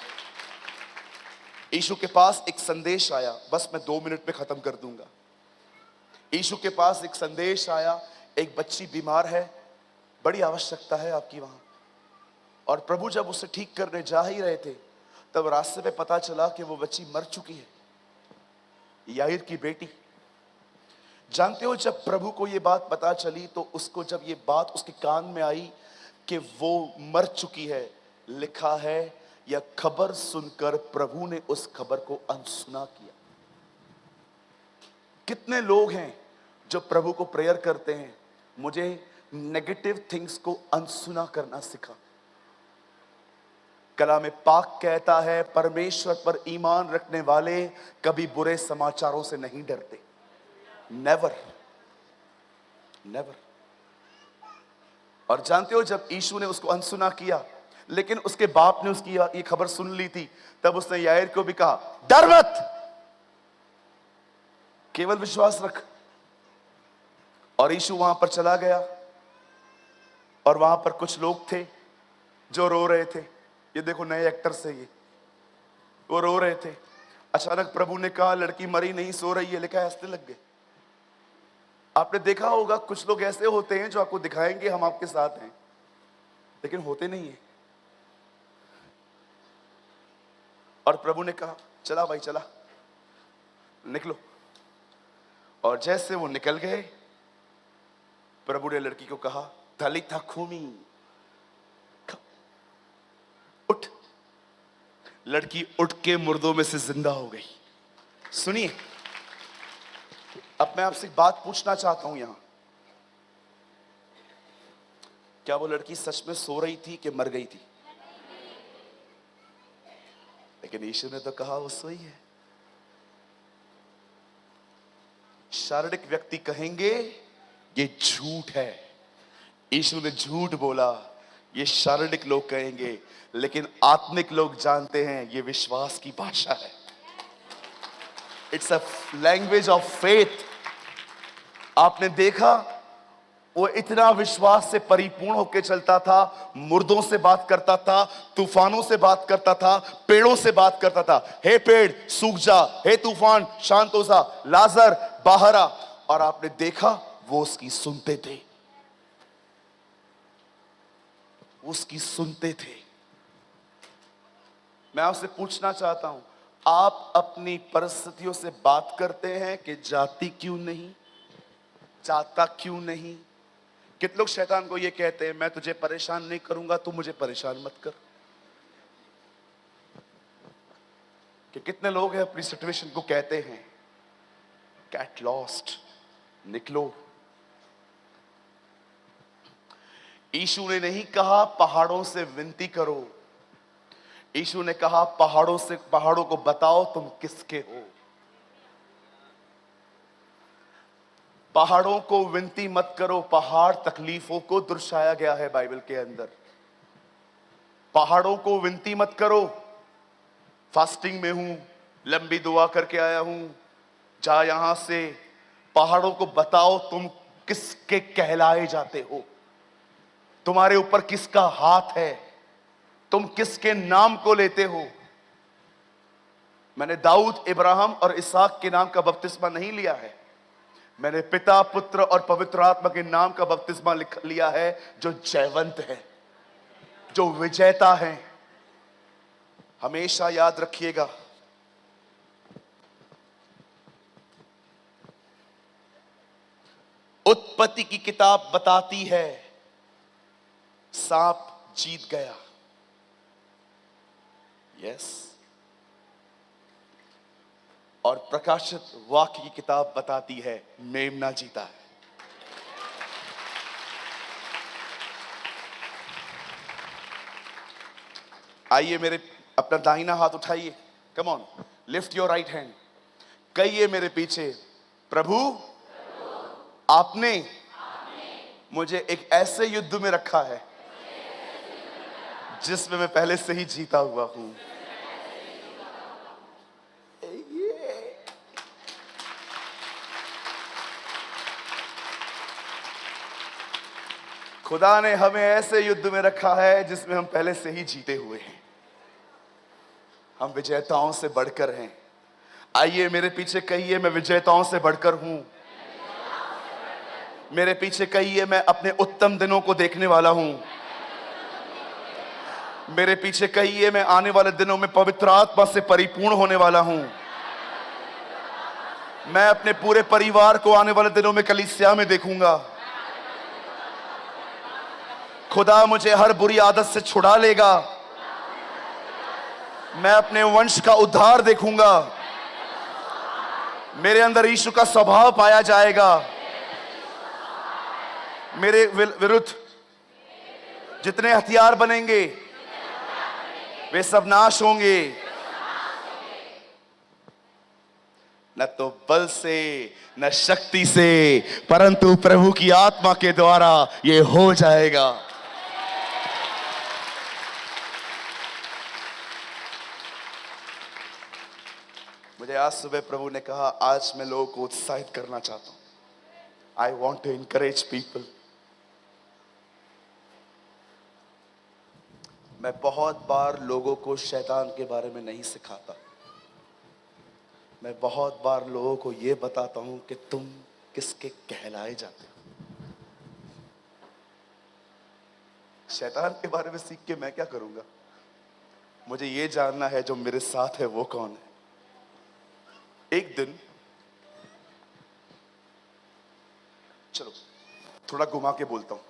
यीशु के पास एक संदेश आया। बस मैं 2 मिनट में खत्म कर दूंगा। यीशु के पास एक संदेश आया, एक बच्ची बीमार है, बड़ी आवश्यकता है आपकी वहां। और प्रभु जब उसे ठीक करने जा ही रहे थे, तब रास्ते में पता चला कि वो बच्ची मर चुकी है, याईर की बेटी। जानते हो, जब प्रभु को ये बात पता चली तो उसको, जब ये बात उसके कान में आई कि वो मर चुकी है, लिखा है, यह खबर सुनकर प्रभु ने उस खबर को अनसुना किया। कितने लोग हैं जो प्रभु को प्रेयर करते हैं, मुझे नेगेटिव थिंग्स को अनसुना करना सिखा। कलाम पाक कहता है, परमेश्वर पर ईमान रखने वाले कभी बुरे समाचारों से नहीं डरते। Never, never. और जानते हो, जब यीशु ने उसको अनसुना किया, लेकिन उसके बाप ने उसकी ये खबर सुन ली थी, तब उसने याईर को भी कहा, डर मत, केवल विश्वास रख। और यीशु वहां पर चला गया और वहां पर कुछ लोग थे जो रो रहे थे। ये देखो, नए एक्टर से ये, वो रो रहे थे। अचानक प्रभु ने कहा, लड़की मरी नहीं, सो रही है। लिखा, हंसने लग गए। आपने देखा होगा, कुछ लोग ऐसे होते हैं जो आपको दिखाएंगे हम आपके साथ हैं, लेकिन होते नहीं है। और प्रभु ने कहा, चला भाई चला, निकलो। और जैसे वो निकल गए, प्रभु ने लड़की को कहा, तलिता कूमी, उठ। लड़की उठ के मुर्दों में से जिंदा हो गई। सुनिए, अब मैं आपसे एक बात पूछना चाहता हूं यहां, क्या वो लड़की सच में सो रही थी कि मर गई थी? लेकिन यीशु ने तो कहा वो सोई है। शारीरिक व्यक्ति कहेंगे ये झूठ है। यीशु ने झूठ बोला ये शारीरिक लोग कहेंगे, लेकिन आत्मिक लोग जानते हैं ये विश्वास की भाषा है। It's a language of faith. आपने देखा वो इतना विश्वास से परिपूर्ण होकर चलता था, मुर्दों से बात करता था, तूफानों से बात करता था, पेड़ों से बात करता था। हे पेड़ सूख जा, हे तूफान शांत हो जा, लाजर बाहर आ। और आपने देखा वो उसकी सुनते थे, उसकी सुनते थे। मैं आपसे पूछना चाहता हूं, आप अपनी परिस्थितियों से बात करते हैं कि जाती क्यों नहीं, चाहता क्यों नहीं? कितने लोग शैतान को ये कहते हैं, मैं तुझे परेशान नहीं करूंगा, तू मुझे परेशान मत कर। कि कितने लोग हैं अपनी सिचुएशन को कहते हैं गेट लॉस्ट, निकलो। यीशु ने नहीं कहा पहाड़ों से विनती करो, यीशु ने कहा पहाड़ों को बताओ तुम किसके हो। पहाड़ों को विनती मत करो, पहाड़ तकलीफों को दर्शाया गया है बाइबल के अंदर। पहाड़ों को विनती मत करो, फास्टिंग में हूं, लंबी दुआ करके आया हूं, जा यहां से। पहाड़ों को बताओ तुम किसके कहलाए जाते हो, तुम्हारे ऊपर किसका हाथ है, तुम किसके नाम को लेते हो। मैंने दाऊद, इब्राहिम और इसहाक के नाम का बपतिस्मा नहीं लिया है, मैंने पिता, पुत्र और पवित्र आत्मा के नाम का बपतिस्मा लिया है, जो जयवंत है, जो विजेता है। हमेशा याद रखिएगा, उत्पत्ति की किताब बताती है सांप जीत गया। यस। और प्रकाशित वाक्य की किताब बताती है मेमना जीता है। आइए मेरे अपना दाहिना हाथ उठाइए, come on, lift your right hand. कहिए मेरे पीछे, प्रभु आपने मुझे एक ऐसे युद्ध में रखा है जिसमें मैं पहले से ही जीता हुआ हूं। खुदा ने हमें ऐसे युद्ध में रखा है जिसमें हम पहले से ही जीते हुए हैं, हम विजेताओं से बढ़कर हैं। आइए मेरे पीछे कहिए, मैं विजेताओं से बढ़कर हूं। मेरे पीछे कहिए, मैं अपने उत्तम दिनों को देखने वाला हूं। मेरे पीछे कहिए, मैं आने वाले दिनों में पवित्र आत्मा से परिपूर्ण होने वाला हूं। मैं अपने पूरे परिवार को आने वाले दिनों में कलीसिया में देखूंगा। खुदा मुझे हर बुरी आदत से छुड़ा लेगा। मैं अपने वंश का उद्धार देखूंगा। मेरे अंदर यीशु का स्वभाव पाया जाएगा। मेरे विरुद्ध जितने हथियार बनेंगे वे सब नाश होंगे। न तो बल से न शक्ति से, परंतु प्रभु की आत्मा के द्वारा ये हो जाएगा। मुझे आज सुबह प्रभु ने कहा, आज मैं लोगों को उत्साहित करना चाहता हूं। I want to encourage people. मैं बहुत बार लोगों को शैतान के बारे में नहीं सिखाता। मैं बहुत बार लोगों को यह बताता हूं कि तुम किसके कहलाए जाते हो। शैतान के बारे में सीख के मैं क्या करूंगा? मुझे यह जानना है जो मेरे साथ है वो कौन है। एक दिन, चलो थोड़ा घुमा के बोलता हूं,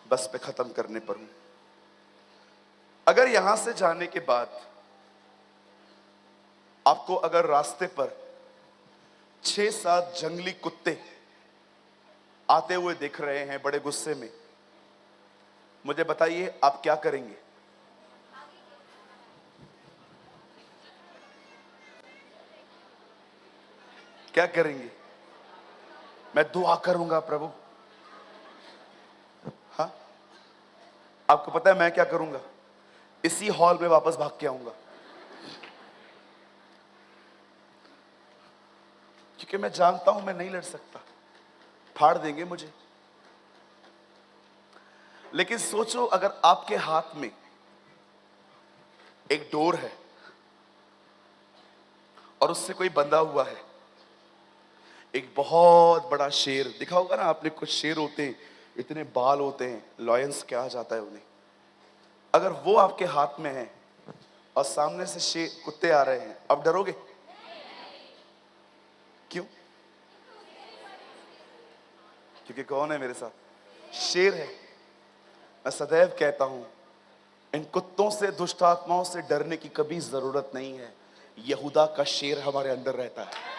बस पे खत्म करने पर हूं। अगर यहां से जाने के बाद आपको अगर रास्ते पर 6-7 जंगली कुत्ते आते हुए दिख रहे हैं बड़े गुस्से में, मुझे बताइए आप क्या करेंगे? क्या करेंगे? मैं दुआ करूंगा, प्रभु हाँ आपको पता है मैं क्या करूंगा? इसी हॉल में वापस भाग के आऊंगा, क्योंकि मैं जानता हूं मैं नहीं लड़ सकता, फाड़ देंगे मुझे। लेकिन सोचो, अगर आपके हाथ में एक डोर है और उससे कोई बंधा हुआ है, एक बहुत बड़ा शेर, दिखा होगा ना आपने, कुछ शेर होते हैं इतने बाल होते हैं, लॉयंस कहा जाता है उन्हें। अगर वो आपके हाथ में है और सामने से शेर कुत्ते आ रहे हैं, अब डरोगे? क्यों? क्योंकि कौन है मेरे साथ? शेर है। मैं सदैव कहता हूं, इन कुत्तों से, दुष्ट आत्माओं से डरने की कभी जरूरत नहीं है। यहूदा का शेर हमारे अंदर रहता है।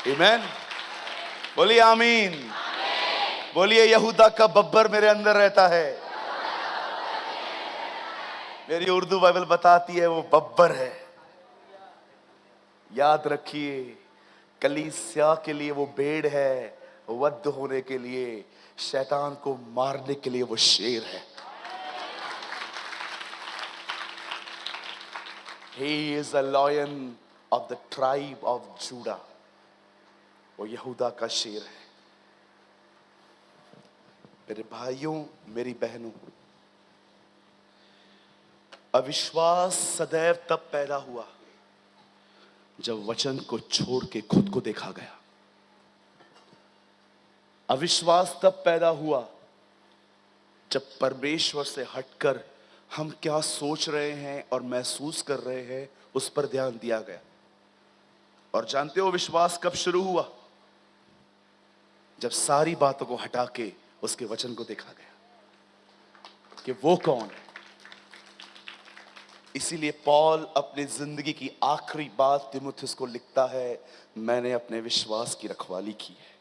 आमीन। बोलिए आमीन। बोलिए, यहूदा का बब्बर मेरे अंदर रहता है। मेरी उर्दू बाइबल बताती है वो बब्बर है। याद रखिए, कलीसिया के लिए वो भेड़ है, वध होने के लिए, शैतान को मारने के लिए वो शेर है। He is a lion of the tribe of Judah. वो यहूदा का शेर है। मेरे भाइयों, मेरी बहनों, अविश्वास सदैव तब पैदा हुआ जब वचन को छोड़ के खुद को देखा गया। अविश्वास तब पैदा हुआ जब परमेश्वर से हटकर हम क्या सोच रहे हैं और महसूस कर रहे हैं उस पर ध्यान दिया गया। और जानते हो विश्वास कब शुरू हुआ? जब सारी बातों को हटा के उसके वचन को देखा गया कि वो कौन है। इसीलिए पौल अपनी जिंदगी की आखिरी बात तीमुथियुस को लिखता है, मैंने अपने विश्वास की रखवाली की है।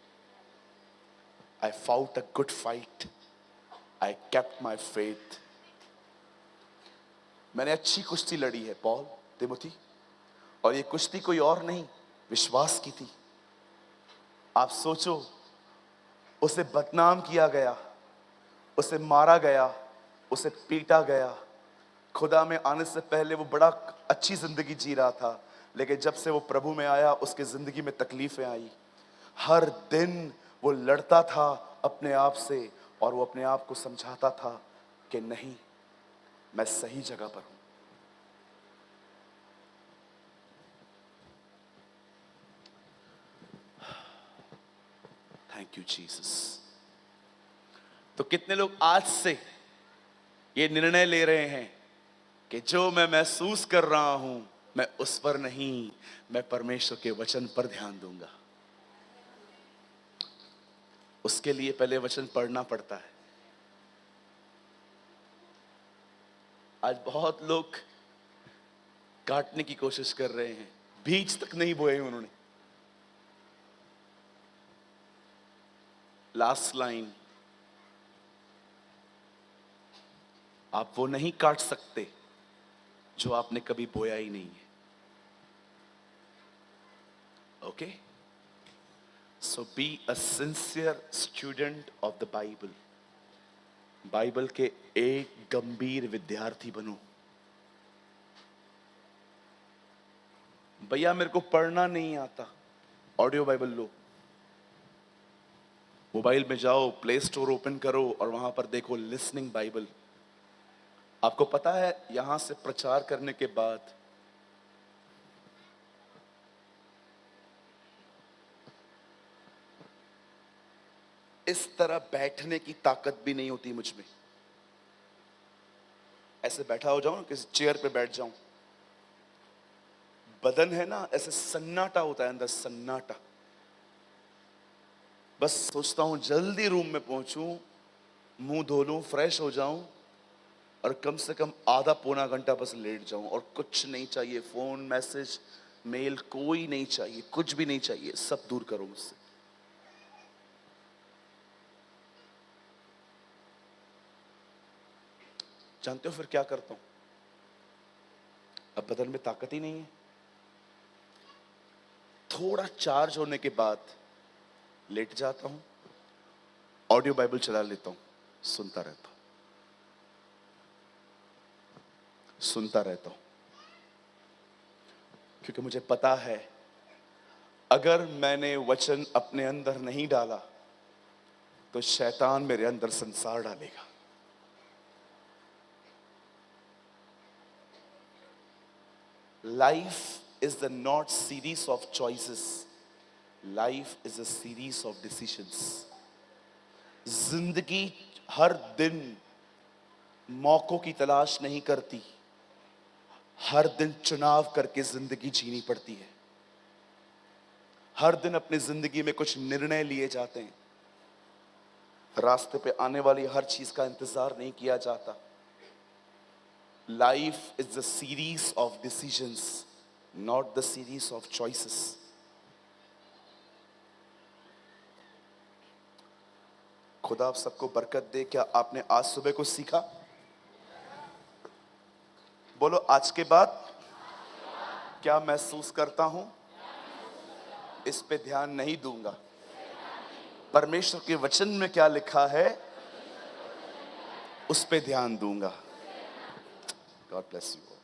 I fought a good fight. I kept my faith. मैंने अच्छी कुश्ती लड़ी है पौल, तीमुथी, और ये कुश्ती कोई और नहीं, विश्वास की थी। आप सोचो, उसे बदनाम किया गया, उसे मारा गया, उसे पीटा गया। खुदा में आने से पहले वो बड़ा अच्छी जिंदगी जी रहा था, लेकिन जब से वो प्रभु में आया उसके जिंदगी में तकलीफें आई। हर दिन वो लड़ता था अपने आप से, और वो अपने आप को समझाता था कि नहीं, मैं सही जगह पर हूं। Thank you Jesus. तो कितने लोग आज से ये निर्णय ले रहे हैं कि जो मैं महसूस कर रहा हूं मैं उस पर नहीं, मैं परमेश्वर के वचन पर ध्यान दूंगा। उसके लिए पहले वचन पढ़ना पड़ता है। आज बहुत लोग काटने की कोशिश कर रहे हैं, बीज तक नहीं बोए उन्होंने। लास्ट लाइन, आप वो नहीं काट सकते जो आपने कभी बोया ही नहीं है। Okay, so be a sincere student of the Bible. Bible के एक गंभीर विद्यार्थी बनो। भैया मेरे को पढ़ना नहीं आता, ऑडियो बाइबल लो। मोबाइल में जाओ, प्ले स्टोर ओपन करो और वहां पर देखो लिसनिंग बाइबल। आपको पता है, यहां से प्रचार करने के बाद इस तरह बैठने की ताकत भी नहीं होती मुझ में। ऐसे बैठा हो जाऊं, किसी चेयर पे बैठ जाऊं, बदन है ना ऐसे सन्नाटा होता है अंदर, सन्नाटा। बस सोचता हूं जल्दी रूम में पहुंचूं, मुंह धो लूं, फ्रेश हो जाऊं और कम से कम आधा पौना घंटा बस लेट जाऊं, और कुछ नहीं चाहिए, फोन, मैसेज, मेल कोई नहीं चाहिए, कुछ भी नहीं चाहिए, सब दूर करो मुझसे। जानते हो फिर क्या करता हूं? अब बदन में ताकत ही नहीं है। थोड़ा चार्ज होने के बाद लेट जाता हूं, ऑडियो बाइबल चला लेता हूं, सुनता रहता हूं, सुनता रहता हूं, क्योंकि मुझे पता है अगर मैंने वचन अपने अंदर नहीं डाला तो शैतान मेरे अंदर संसार डालेगा। Life is the not series of choices, life is a series of decisions. जिंदगी हर दिन मौकों की तलाश नहीं करती, हर दिन चुनाव करके जिंदगी जीनी पड़ती है। हर दिन अपनी जिंदगी में कुछ निर्णय लिए जाते हैं। रास्ते पे आने वाली हर चीज का इंतजार नहीं किया जाता। Life is the series of decisions, not the series of choices. खुदा आप सबको बरकत दे। क्या आपने आज सुबह कुछ सीखा? बोलो, आज के बाद क्या महसूस करता हूं इस पे ध्यान नहीं दूंगा। परमेश्वर के वचन में क्या लिखा है उस पे ध्यान दूंगा। God bless you.